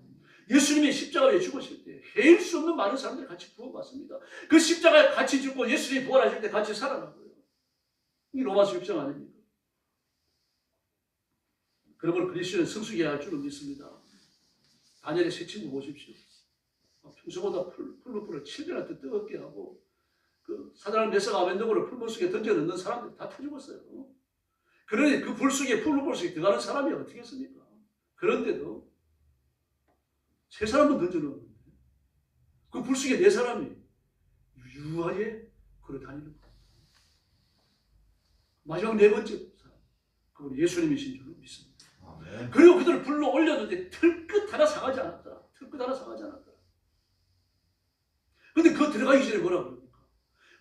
[SPEAKER 1] 예수님이 십자가에 죽으실 때 헤일 수 없는 많은 사람들이 같이 부활받습니다. 그 십자가에 같이 죽고 예수님이 부활하실 때 같이 살아나고요. 이 로마서 6장 아닙니까? 그러므로 그리스도는 성숙해야 할 줄로 믿습니다. 다니엘의 세 친구 보십시오. 평소보다 풀무불을 7배나 뜨겁게 하고 그 사단을 메석 아벤더고를 풀물 속에 던져넣는 사람들이 다 타 죽었어요. 그러니 그 불 속에 풀무불 속에 들어가는 사람이 어떻게 했습니까? 그런데도 세 사람은 던져넣었는데 그 불 속에 네 사람이 유유하게 걸어다니는 거예요. 마지막 네 번째 사람, 그분이 예수님이신 줄로 믿습니다. 아멘. 그리고 그들을 불러 올렸는데 털끝 하나 상하지 않았다. 털끝 하나 상하지 않았다. 근데 그 들어가기 전에 뭐라 그럽니까?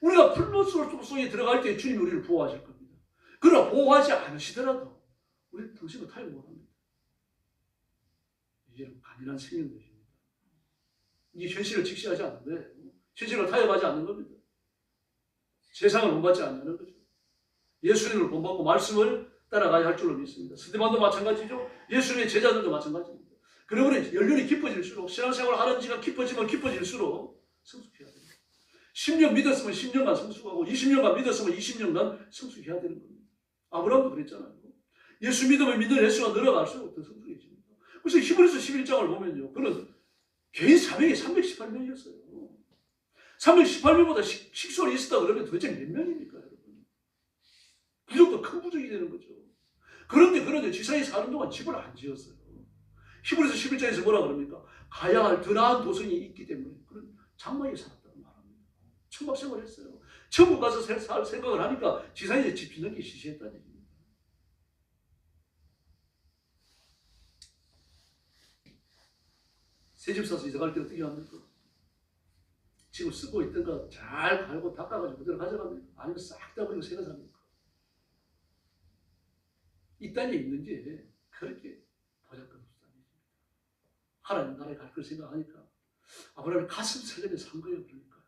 [SPEAKER 1] 우리가 풀무불 속에 들어갈 때 주님이 우리를 보호하실 겁니다. 그러나 보호하지 않으시더라도 우리는 당신을 타협 못합니다. 이게 간인한 생명력입니다. 이게 현실을 직시하지 않는데 현실을 타협하지 않는 겁니다. 세상을 본받지 않는 거죠. 예수님을 본받고 말씀을 따라가야 할 줄로 믿습니다. 스데반도 마찬가지죠. 예수님의 제자들도 마찬가지입니다. 그러므로 연륜이 깊어질수록 신앙생활을 하는 지가 깊어지면 깊어질수록 성숙해야 됩니다. 10년 믿었으면 10년간 성숙하고 20년간 믿었으면 20년간 성숙해야 되는 겁니다. 아브라함도 그랬잖아요. 예수 믿으면 믿는 횟수가 늘어갈수록 더 성숙해집니다. 그래서 히브리서 11장을 보면요. 그는 개인 사명이 318명이었어요. 318명보다 식솔이 있었다 그러면 도대체 몇 명입니까, 여러분? 그 정도 큰 부족이 되는 거죠. 그런데 지상에 사는 동안 집을 안 지었어요. 히브리서 11장에서 뭐라 그럽니까? 가야 할 더 나은 도성이 있기 때문에 그런 장막에 살았다고 말합니다. 천막 생활을 했어요. 천국 가서 살 생각을 하니까 지상에 집 짓는 게 시시했다는 얘기입니다. 새집 사서 이사 갈 때 어떻게 합니까? 지금 쓰고 있던 거 잘 갈고 닦아가지고 그대로 가져갑니까? 아니면 싹 다 버리고 새거 삽니까? 이 땅에 있는 게 그렇게 보잘것없다는 얘기입니다. 하나님 나라에 갈 걸 생각하니까 아브라함이 가슴 설레며 산 거예요. 그러니까요.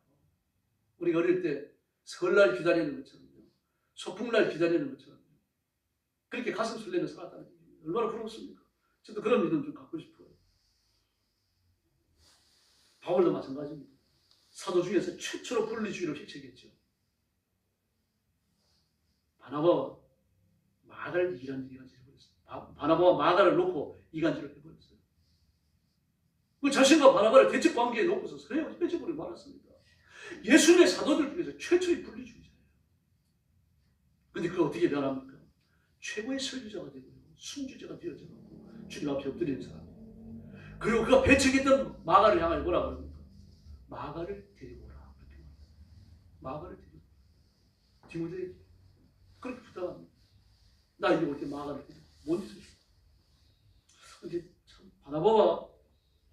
[SPEAKER 1] 우리가 어릴 때 설날 기다리는 것처럼요. 소풍날 기다리는 것처럼요. 그렇게 가슴 설레며 살았다는 얘기입니다. 얼마나 부럽습니까? 저도 그런 믿음 좀 갖고 싶어요. 바울도 마찬가지입니다. 사도 중에서 최초로 분리주의를 획책했죠. 바나바와 마가를 이간질을 해버렸어요. 바나바와 마가를 놓고 이간질을 해버렸어요. 그 자신과 바나바를 대척 관계에 놓고서 서로 헤어져버리고 말았습니다. 예수님의 사도들 중에서 최초의 분리주의자예요. 근데 그가 어떻게 변합니까? 최고의 설교자가 되고요. 순주자가 되어져가고 주님 앞에 엎드리는 사람이에요. 그리고 그가 배척했던 마가를 향하여 뭐라 그럽니까? 마가를 데리고 오라. 그렇게 말합니다. 마가를 데리고 오라. 디모데에게 그렇게 부탁합니다. 나 이제 어떻게 마가를 데리고 못 있어요. 근데 참 바나바와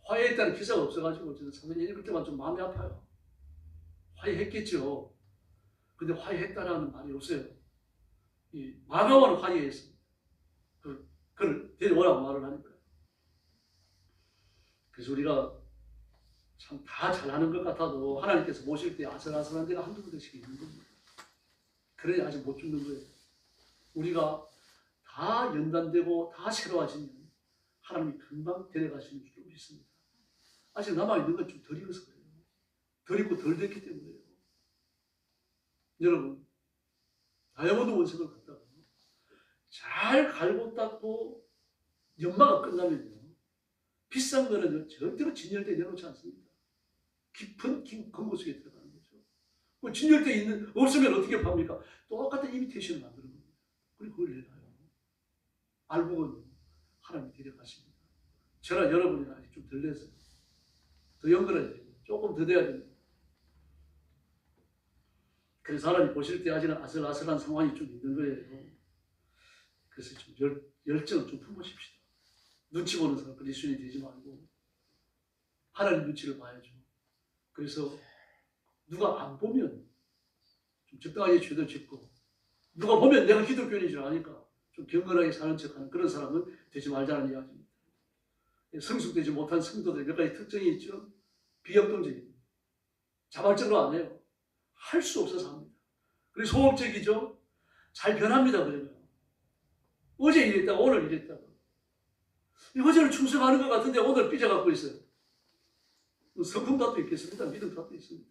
[SPEAKER 1] 화해했다는 기사가 없어가지고 저는 사모님 그때만 좀 마음이 아파요. 화해했겠죠. 근데 화해했다라는 말이 없어요. 이 마가와는 화해했습니다. 그를 데려오라고 말을 하니까요. 그래서 우리가 참 다 잘하는 것 같아도 하나님께서 모실 때 아슬아슬한 데가 한두 군데씩 있는 겁니다. 그래야 아직 못 죽는 거예요. 우리가 다 연단되고 다 새로워지면 하나님이 금방 데려가시는 줄 믿습니다. 아직 남아있는 건 좀 덜 익어서 그래요. 덜 익고 덜 됐기 때문에요. 여러분, 다이아몬드 원석을 갖다가 잘 갈고 닦고 연마가 끝나면요. 비싼 거는 절대로 진열대에 내놓지 않습니다. 깊은 긴 금고 속에 들어가는 거죠. 그 진열대에 없으면 어떻게 팝니까? 똑같은 이미테이션을 만드는 겁니다. 그리고 그걸 내놔요. 알고는 하나님이 데려가십니다. 저나 여러분이 아직 좀 덜 됐어요. 더 연결해야 돼요. 조금 더 돼야 됩니다. 그래서 하나님 보실 때 아직은 아슬아슬한 상황이 좀 있는 거예요. 그래서 좀 열정을 좀 품으십시다. 눈치 보는 사람 그리스도인이 되지 말고 하나님 눈치를 봐야죠. 그래서 누가 안 보면 좀 적당하게 죄도 짓고 누가 보면 내가 기독교인인 줄 아니까 좀 경건하게 사는 척하는 그런 사람은 되지 말자는 이야기입니다. 성숙되지 못한 성도들의 몇 가지 특징이 있죠. 비협동적입니다. 자발적으로 안 해요. 할 수 없어서 합니다. 그리고 소극적이죠. 잘 변합니다. 그러면 어제 이랬다가 오늘 이랬다가 어제는 충성하는 것 같은데 오늘 삐져갖고 있어요. 성품 탓도 있겠습니다. 믿음 탓도 있습니다.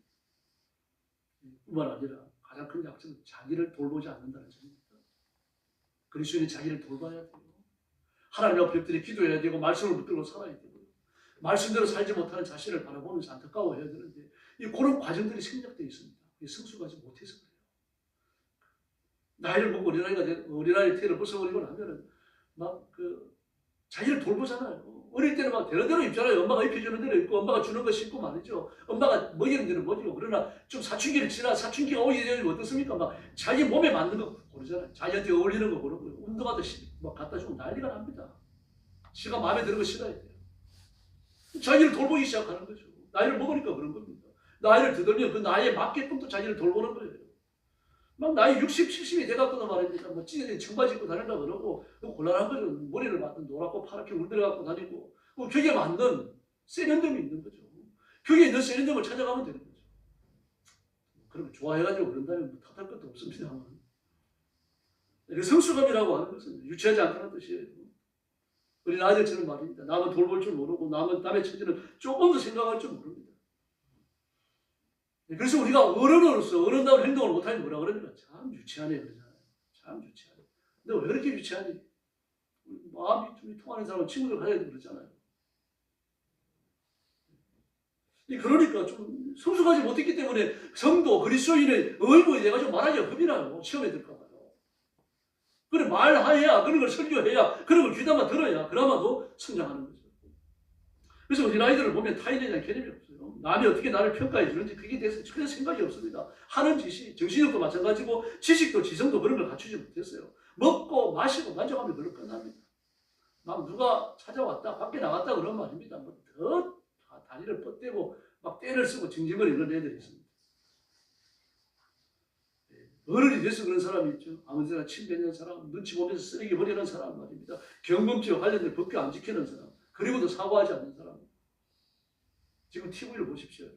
[SPEAKER 1] 뿐만 아니라 가장 큰 약점은 자기를 돌보지 않는다는 점입니다. 그리스도인은 자기를 돌봐야 돼요. 하나님 앞에 엎드려 기도해야 되고 말씀을 붙들고 살아야 되고요. 말씀대로 살지 못하는 자신을 바라보면서 안타까워해야 되는데 그런 과정들이 생략되어 있습니다. 성숙하지 못해서 그래요. 나이를 먹고 어린아이 태를 벗어버리고 나면은 막 자기를 돌보잖아요. 어릴 때는 막 되는 대로 입잖아요. 엄마가 입혀주는 대로 입고 엄마가 주는 거 씹고 말이죠. 엄마가 먹이는 대로 먹이고. 그러나 좀 사춘기를 지나 사춘기가 오기 전에 어떻습니까? 막 자기 몸에 맞는 거 고르잖아요. 자기한테 어울리는 거 고르고 운동하듯이 막 갖다 주면 난리가 납니다. 지가 마음에 드는 거 싫어야 돼요. 자기를 돌보기 시작하는 거죠. 나이를 먹으니까 그런 겁니다. 나이를 들면 그 나이에 맞게끔 또 자기를 돌보는 거예요. 막 나이 60, 70이 돼갖고도 말입니다. 뭐 찢어진 청바지 입고 다닌다 그러고 곤란한 거죠. 머리를 맞든 노랗고 파랗게 물들어갖고 다니고 거기에 맞는 세련됨이 있는 거죠. 거기에 있는 세련됨을 찾아가면 되는 거죠. 그러면 좋아해가지고 그런다면 뭐 탓할 것도 없습니다만 성숙함이라고 하는 것은 유치하지 않다는 뜻이에요. 우리 아이들처럼 말입니다. 남은 돌볼 줄 모르고 남의 처지는 조금 더 생각할 줄 모릅니다. 그래서 우리가 어른으로서 어른다운 행동을 못하니 뭐라 그러니까 참 유치하네 그러잖아요. 참 유치하네. 근데 왜 그렇게 유치하니? 마음이 좀 통하는 사람은 친구들 가져야 되고 그러잖아요. 그러니까 좀 성숙하지 못했기 때문에 성도 그리스도인의 의무에 돼가지고 말하기가 겁이 나요. 시험에 들까 봐요. 그래 말해야 그런 걸 설교해야 그런 걸 귀담아 들어야 그나마도 성장하는 거죠. 그래서 우리 아이들을 보면 타인에 대한 개념이 없어요. 남이 어떻게 나를 평가해 주는지 그게 대해서 전혀 생각이 없습니다. 하는 짓이 정신력도 마찬가지고 지식도 지성도 그런 걸 갖추지 못했어요. 먹고 마시고 만족하면 그걸로 끝납니다. 막 누가 찾아왔다 밖에 나갔다 그런 말입니다. 뭐 더 다리를 뻗대고 막 때를 쓰고 징징거리는 그런 애들이 있습니다. 어른이 돼서 그런 사람이 있죠. 아무데나 침 뱉는 사람, 눈치 보면서 쓰레기 버리는 사람 말입니다. 경범죄와 관련된 법규 안 지키는 사람, 그리고도 사과하지 않는 사람. 지금 TV를 보십시오.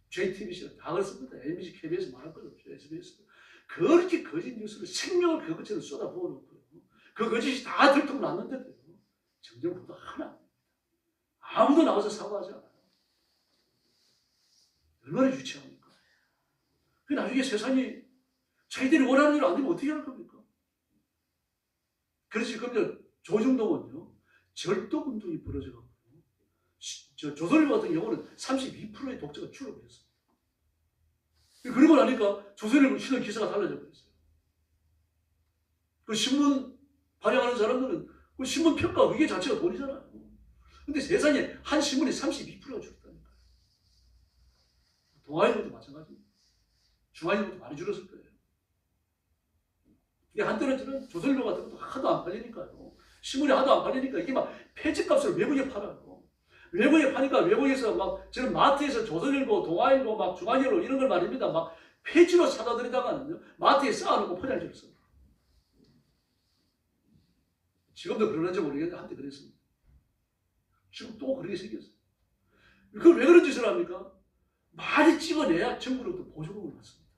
[SPEAKER 1] JTBC는 다 그렇습니다. MBC, KBS 말할 것 없죠. SBS. 그렇게 거짓 뉴스를 생명을 그것처럼 쏟아부어놓고요. 그 거짓이 다 들통났는데도요. 정정보도 하나 안 됩니다. 아무도 나와서 사과하지 않아요. 얼마나 유치합니까? 그 나중에 세상이 자기들이 원하는 대로 안 되면 어떻게 할 겁니까? 그래서 지금 조중동은요. 절독 운동이 벌어져가고 조선일보 같은 경우는 32%의 독자가 줄어들었어요. 그러고 나니까 조선일보 신문 기사가 달라져 버렸어요. 그 신문 발행하는 사람들은 그 신문 평가 그게 자체가 돈이잖아요. 근데 세상에 한 신문이 32%가 줄었다니까요. 동아일보도 마찬가지입니다. 중앙일보도 많이 줄었을 거예요. 근데 한때는 저는 조선일보 같은 것도 하도 안 팔리니까요. 신문이 하도 안 팔리니까 이게 막 폐지값을 외국에 팔아요. 외국에 파니까 외국에서 막 저는 마트에서 조선일보, 동아일보, 막 중앙일보 이런 걸 말입니다. 막 폐지로 사다 드리다가는요. 마트에 쌓아놓고 포장지를 씁니다. 지금도 그러는지 모르겠는데 한때 그랬습니다. 지금 또 그렇게 생겼어요. 그걸 왜 그런 짓을 합니까? 많이 찍어내야 정부로부터 보조금을 받습니다.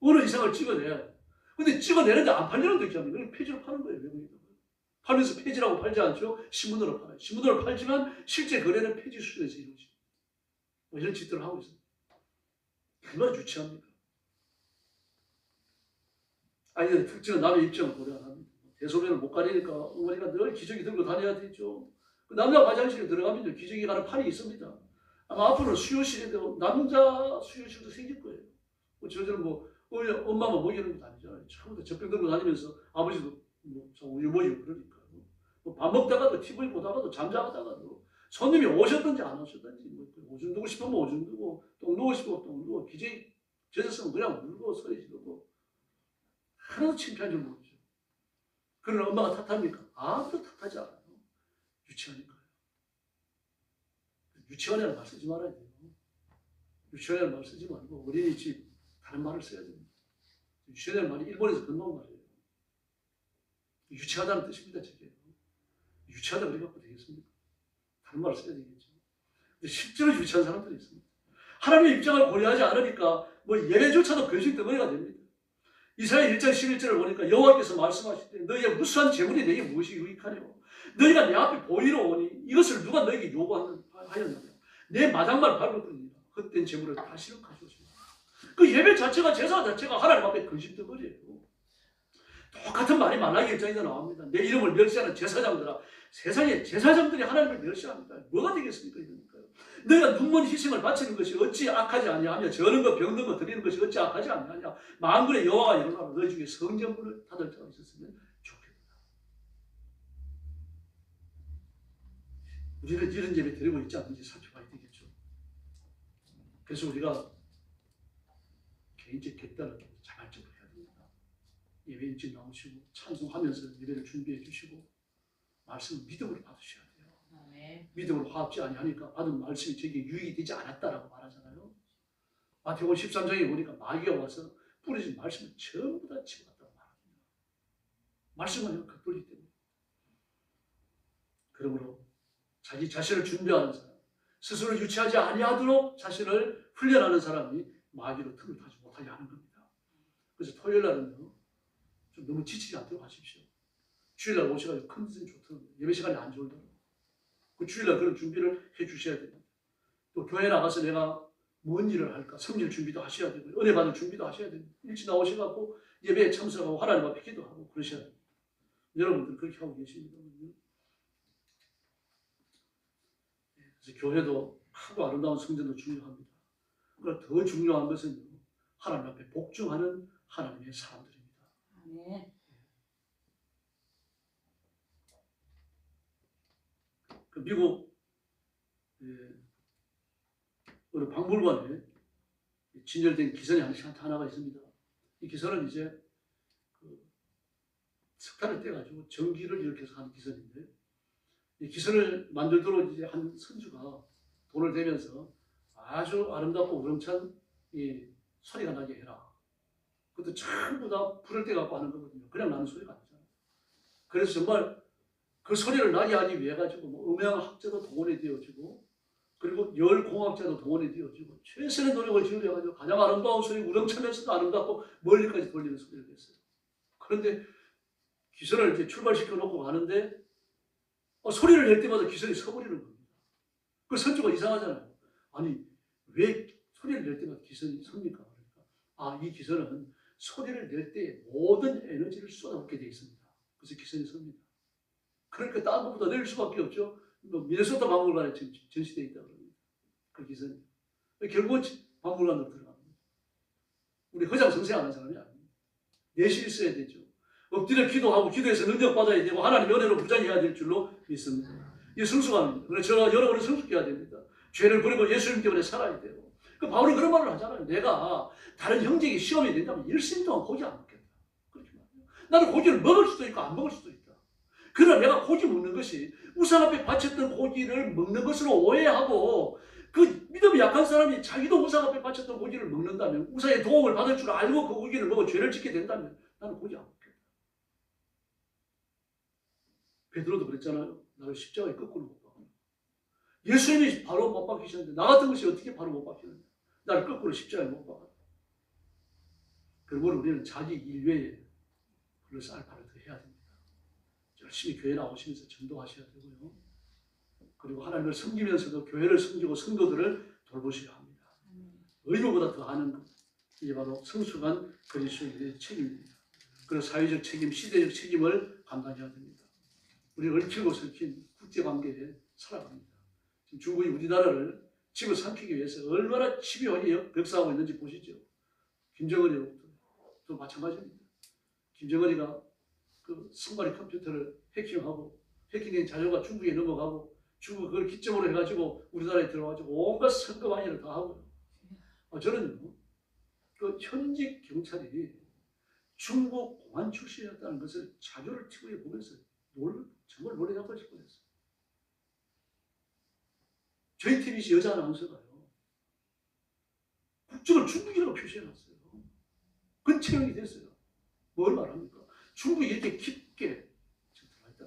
[SPEAKER 1] 어느 이상을 찍어내야 돼요. 근데 찍어내는데 안 팔리는 데 있잖아요. 그냥 폐지로 파는 거예요. 외국에서. 팔면서 폐지라고 팔지 않죠. 신문으로 팔아요. 신문으로 팔지만 실제 거래는 폐지 수준에서 이루어지죠. 뭐 이런 짓들을 하고 있습니다. 얼마나 유치합니까? 아니, 특징은 남의 입장을 고려 안 합니다. 대소변을 못 가리니까 어머니가 늘 기저귀 들고 다녀야 되죠. 그 남자 화장실에 들어가면 기저귀 가는 판이 있습니다. 아마 앞으로는 수요실에도 남자 수요실도 생길 거예요. 뭐 저들은 뭐 엄마만 먹이는 것도 아니잖아요. 처음부터 젖병 들고 다니면서 아버지도 뭐 우유 먹이고 그러니까. 뭐 밥 먹다가도 TV 보다가도 잠자다가도 손님이 오셨든지 안 오셨든지 뭐 오줌 누고 싶으면 오줌 누고 똥 누고 싶으면 똥 누고 기저귀 젖었으면 그냥 누고 서리 지르고 하나도 창피한 줄 모르죠. 그러나 엄마가 탓합니까? 아무도 탓하지 않아요. 유치하니까요. 유치원이라는 말 쓰지 말아야 돼요. 유치원이라는 말 쓰지 말고 어린이집 다른 말을 써야 됩니다. 유치원이라는 말이 일본에서 건너온 말이에요. 유치하다는 뜻입니다. 저게. 유치하다 그래 갖고 되겠습니까? 다른 말을 써야 되겠죠. 근데 실제로 유치한 사람들이 있습니다. 하나님의 입장을 고려하지 않으니까 뭐 예배조차도 근심 덩어리가 됩니다. 이사야 1장 11절을 보니까 여호와께서 말씀하실 때 너희의 무수한 재물이 내게 무엇이 유익하냐고 너희가 내 앞에 보이러 오니 이것을 누가 너에게 요구하였느냐 내 마당만 밟을 뿐이니라 헛된 재물을 다시는 가져오시라. 그 예배 자체가 제사 자체가 하나님 앞에 근심 덩어리예요. 똑같은 말이 말라기 1장에도 나옵니다. 내 이름을 멸시하는 제사장들아 세상에 제사장들이 하나님을 멸시합니다. 뭐가 되겠습니까? 이러니까요. 너희가 눈먼 희생을 바치는 것이 어찌 악하지 아니하며 저는 것 병든 것 드리는 것이 어찌 악하지 아니하냐 만군의 여호와가 이르노라 너희 중에 성전문을 닫을 자가 있었으면 좋겠다. 우리는 이런 예배 드리고 있지 않는지 살펴봐야 되겠죠. 그래서 우리가 개인적 결단을 자발적으로 해야 됩니다. 예배 일찍 나오시고 찬송하면서 예배를 준비해 주시고 말씀을 믿음으로 받으셔야 돼요. 믿음으로 화합지 아니하니까 받은 말씀이 저에게 유익이 되지 않았다라고 말하잖아요. 마태복음 13장에 보니까 마귀가 와서 뿌려진 말씀을 전부 다 집어갔다고 말합니다. 말씀은 겉돌기 때문에. 그러므로 자기 자신을 준비하는 사람, 스스로 유치하지 아니하도록 자신을 훈련하는 사람이 마귀로 틈을 타지 못하게 하는 겁니다. 그래서 토요일 날은요, 좀 너무 지치지 않도록 하십시오. 주일날 오셔가지고 컨디션이 좋더라고요. 예배 시간이 안 좋더라고요. 그 주일날 그런 준비를 해 주셔야 됩니다. 또 교회 나가서 내가 뭔 일을 할까? 성질 준비도 하셔야 되고 은혜 받을 준비도 하셔야 됩니다. 일찍 나오셔가지고 예배에 참석하고 하나님 앞에 기도하고 그러셔야 됩니다. 여러분들 그렇게 하고 계십니다. 그래서 교회도 크고 아름다운 성전도 중요합니다. 그러나 더 중요한 것은 하나님 앞에 복종하는 하나님의 사람들입니다.
[SPEAKER 3] 아멘.
[SPEAKER 1] 그 미국 어느 박물관에 진열된 기선이 하나가 있습니다. 이 기선은 이제 그 석탄을 떼가지고 전기를 일으켜서 하는 기선인데 이 기선을 만들도록 이제 한 선주가 돈을 대면서 아주 아름답고 우렁찬 이 소리가 나게 해라. 그것도 전부 다 불을 떼갖고 하는 거거든요. 그냥 나는 소리가 아니잖아요. 그래서 정말 그 소리를 나게 하기 위해 가지고 뭐 음향학자도 동원이 되어지고 그리고 열공학자도 동원이 되어지고 최선의 노력을 기울여가지고 가장 아름다운 소리 우렁차면서도 아름답고 멀리까지 돌리는 소리를 냈어요. 그런데 기선을 이제 출발시켜 놓고 가는데 소리를 낼 때마다 기선이 서버리는 겁니다. 그 선주가 이상하잖아요. 아니 왜 소리를 낼 때마다 기선이 섭니까? 그러니까 이 기선은 소리를 낼 때 모든 에너지를 쏟아붓게 되어 있습니다. 그래서 기선이 섭니다. 그러니까 딴 것보다 내릴 수밖에 없죠. 뭐 미네소타 박물관에 지금 전시되어 있다고 합니다. 그 기사님. 결국은 박물관으로 들어갑니다. 우리 허장 성생하는 사람이 아닙니다. 내실 있어야 되죠. 엎드려 기도하고 기도해서 능력받아야 되고 하나님 은혜로 부장해야 될 줄로 믿습니다. 이게 성숙함입니다. 그래서 저와 여러분은 성숙해야 됩니다. 죄를 버리고 예수님 때문에 살아야 되고. 그 바울은 그런 말을 하잖아요. 내가 다른 형제에게 시험이 된다면 일생 동안 고기 안 먹겠다. 그렇게 말해요. 나는 고기를 먹을 수도 있고 안 먹을 수도 있다. 그러나 내가 고기 먹는 것이 우상 앞에 바쳤던 고기를 먹는 것으로 오해하고 그 믿음이 약한 사람이 자기도 우상 앞에 바쳤던 고기를 먹는다면 우상의 도움을 받을 줄 알고 그 고기를 먹어 죄를 짓게 된다면 나는 고기 안 먹겠다. 베드로도 그랬잖아요. 나를 십자가에 거꾸로 못 박아. 예수님이 바로 못 박히셨는데 나 같은 것이 어떻게 바로 못 박히는데 나를 거꾸로 십자가에 못 박아. 그러므로 우리는 자기 일 외에 플러스 알파를 더 해야 됩니다. 열심히 교회 나오시면서 전도하셔야 되고요. 그리고 하나님을 섬기면서도 교회를 섬기고 성도들을 돌보셔야 합니다. 의무보다 더 하는 것. 이게 바로 성숙한 그리스도인의 책임입니다. 그리고 사회적 책임, 시대적 책임을 감당해야 됩니다. 우리는 얽히고 설킨 국제관계에 살아갑니다. 지금 중국이 우리나라를 집어삼키기 위해서 얼마나 집요하게 역사하고 있는지 보시죠. 김정은이로부터 또 마찬가지입니다. 김정은이가 그 손가락 컴퓨터를 해킹하고 해킹된 자료가 중국에 넘어가고 중국 그걸 기점으로 해가지고 우리나라에 들어가지고 온갖 선거방해를 다 하고요. 저는요, 그 현직 경찰이 중국 공안 출신이었다는 것을 자료를 TV에 보면서 정말 노래 잡고 싶어 했어요. JTBC 여자 아나운서가요, 국적을 중국이라고 표시해놨어요. 그건 채용이 됐어요. 뭘 말합니까? 중국이 이렇게 깊게 들어가 있다.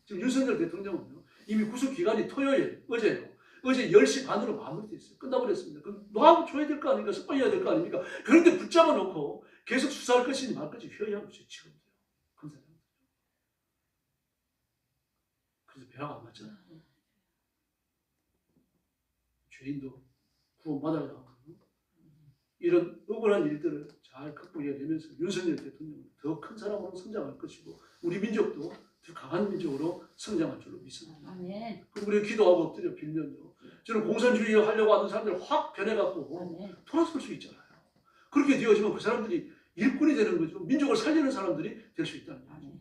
[SPEAKER 1] 지금 윤석열 대통령은요, 이미 구속 기간이 토요일, 어제요. 어제 10시 반으로 마무리됐어요. 끝나버렸습니다. 그럼 놔줘야 될 거 아닙니까? 석방해야 될 거 아닙니까? 그런데 붙잡아 놓고 계속 수사할 것인지 말 것인지 회의하고 있어요. 지금도요. 검사장. 그래서 배가 안 맞잖아요. 죄인도 구원받아야 하고 이런 억울한 일들을 잘 극복해야 되면서 윤석열 대통령은 더 큰 사람으로 성장할 것이고 우리 민족도 더 강한 민족으로 성장할 줄로 믿습니다.
[SPEAKER 3] 아멘.
[SPEAKER 1] 그리고 우리가 기도하고 엎드려 빌면요. 저는 공산주의 하려고 하는 사람들 확 변해갖고 돌아설 수 있잖아요. 그렇게 되어지면 그 사람들이 일꾼이 되는 거죠. 민족을 살리는 사람들이 될 수 있다는 거죠.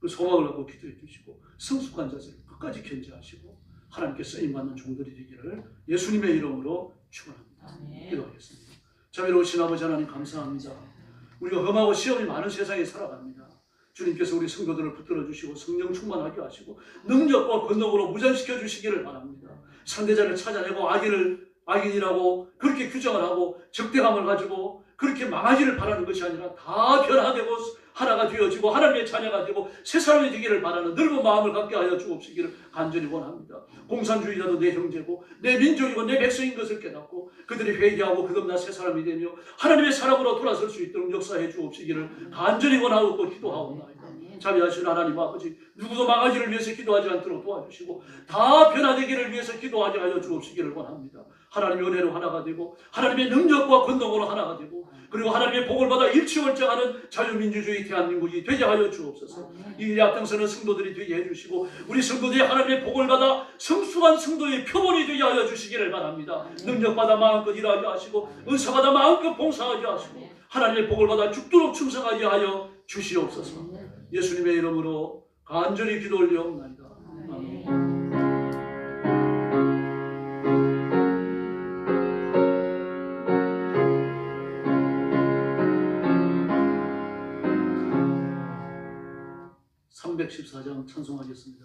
[SPEAKER 1] 그 소망을 갖고 기도해 주시고 성숙한 자세를 끝까지 견지하시고 하나님께 쓰임받는 종들이 되기를 예수님의 이름으로 축원합니다. 기도하겠습니다. 자비로우신 아버지 하나님 감사합니다. 우리가 험하고 시험이 많은 세상에 살아갑니다. 주님께서 우리 성도들을 붙들어 주시고 성령 충만하게 하시고 능력과 권능으로 무장시켜 주시기를 바랍니다. 상대자를 찾아내고 악인이라고 그렇게 규정을 하고 적대감을 가지고 그렇게 망하기를 바라는 것이 아니라 다 변화되고 하나가 되어지고 하나님의 자녀가 되고 새 사람이 되기를 바라는 넓은 마음을 갖게 하여 주옵시기를 간절히 원합니다. 공산주의자도 내 형제고 내 민족이고 내 백성인 것을 깨닫고 그들이 회개하고 거듭나 새 사람이 되며 하나님의 사람으로 돌아설 수 있도록 역사해 주옵시기를 간절히 원하고 기도하옵나이다. 자비하신 하나님 아버지, 누구도 망하기를 위해서 기도하지 않도록 도와주시고 다 변화되기를 위해서 기도하게 하여 주옵시기를 원합니다. 하나님의 은혜로 하나가 되고 하나님의 능력과 권능으로 하나가 되고 그리고 하나님의 복을 받아 일치월장하는 자유민주주의 대한민국이 되게 하여 주옵소서. 이 일에 앞장서는 성도들이 되게 해주시고 우리 성도들이 하나님의 복을 받아 성숙한 성도의 표본이 되게 하여 주시기를 바랍니다. 능력받아 마음껏 일하게 하시고 은사받아 마음껏 봉사하게 하시고 하나님의 복을 받아 죽도록 충성하게 하여 주시옵소서. 예수님의 이름으로 간절히 기도 올리옵나이다. 아멘. (314장) 찬송하겠습니다.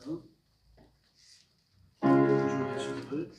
[SPEAKER 1] 구주 예수님을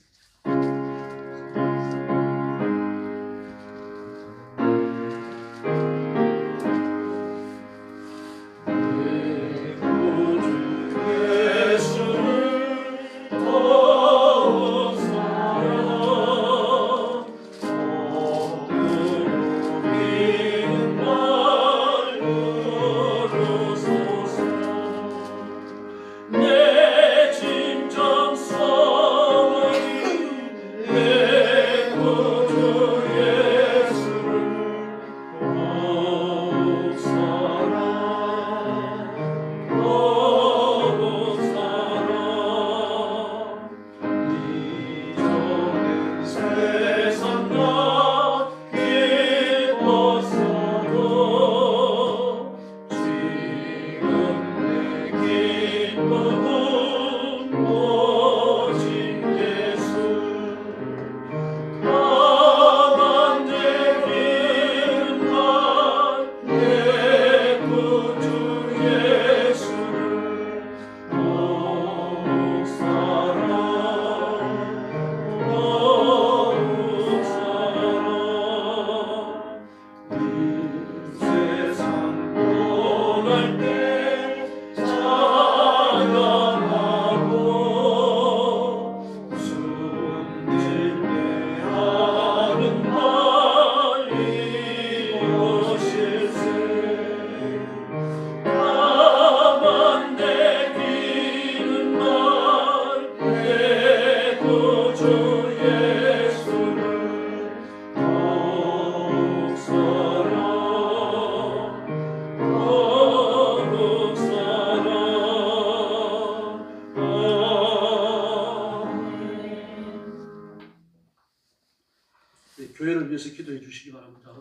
[SPEAKER 1] 교회를 위해서 기도해 주시기 바랍니다.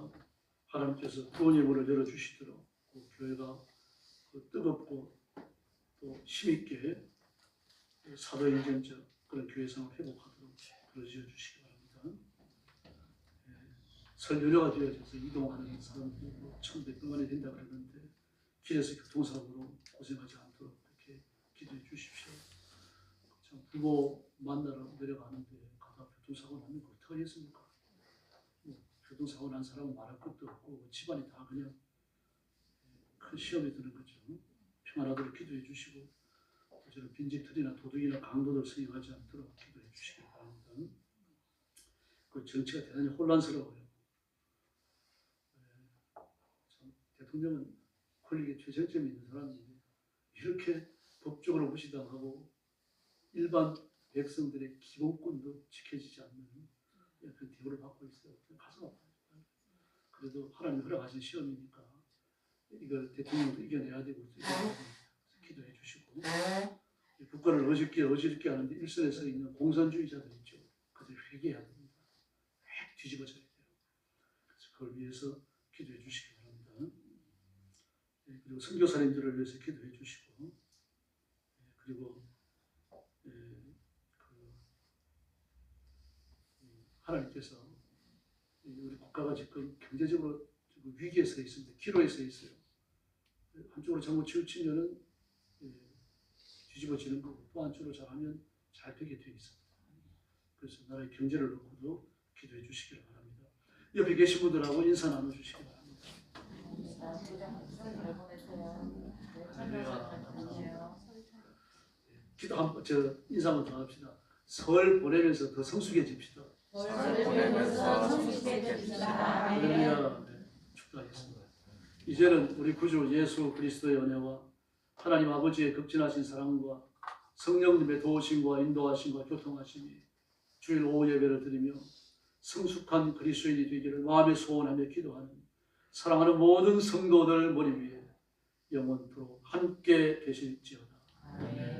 [SPEAKER 1] 하나님께서 구원의 문을 열어주시도록 교회가 뜨겁고 또 힘있게 사도행전적 그런 교회상을 회복하도록 그러지어 주시기 바랍니다. 설 연휴가 되어져서 이동하는 사람들이 천백 동안이 된다 그러는데 길에서 교통사고로 고생하지 않도록 그렇게 기도해 주십시오. 참 부모 만나러 내려가는데 가다 교통사고 나면 어떻게 하겠습니까? 교통사고 난 사람은 말할 것도 없고 집안이 다 그냥 큰 시험에 드는 거죠. 평안하도록 기도해 주시고 저는 빈집털이나 도둑이나 강도들 성행하지 않도록 기도해 주시기 바랍니다. 그 정치가 대단히 혼란스러워요. 참 대통령은 권력의 최정점에 있는 사람인데 이렇게 법적으로 무시당하고 일반 백성들의 기본권도 지켜지지 않는 그런 대우를 받고 있어요. 가슴 아파요. 그래도 하나님 허락하신 시험이니까 이걸 대통령도 이겨내야 되고 기도해 주시고 국가를 어지럽게 하는데 일선에 서 있는 공산주의자들 있죠. 그들 회개해야 됩니다. 획 뒤집어져야 돼요. 그래서 그걸 위해서 기도해 주시기 바랍니다. 그리고 선교사님들을 위해서 기도해 주시고 그리고 하나님께서 우리 국가가 지금 경제적으로 지금 위기에 서 있습니다. 기로에 서 있어요. 한쪽으로 잘못 치우치면은 뒤집어지는 거고 또 한쪽으로 잘하면 잘 되게 되어 있습니다. 그래서 나라의 경제를 놓고도 기도해 주시기를 바랍니다. 옆에 계신 분들하고 인사 나눠주시기 바랍니다. 기도 한번 인사 한번 더 합시다. 설 보내면서 더 성숙해집시다. 할렐루야. 축도하겠습니다. 이제는 우리 구주 예수 그리스도의 은혜와 하나님 아버지의 극진하신 사랑과 성령님의 도우심과 인도하심과 교통하심이 주일 오후 예배를 드리며 성숙한 그리스도인이 되기를 마음에 소원하며 기도하는 사랑하는 모든 성도들 머리 위에 영원토록 함께 계실지어다. 아멘.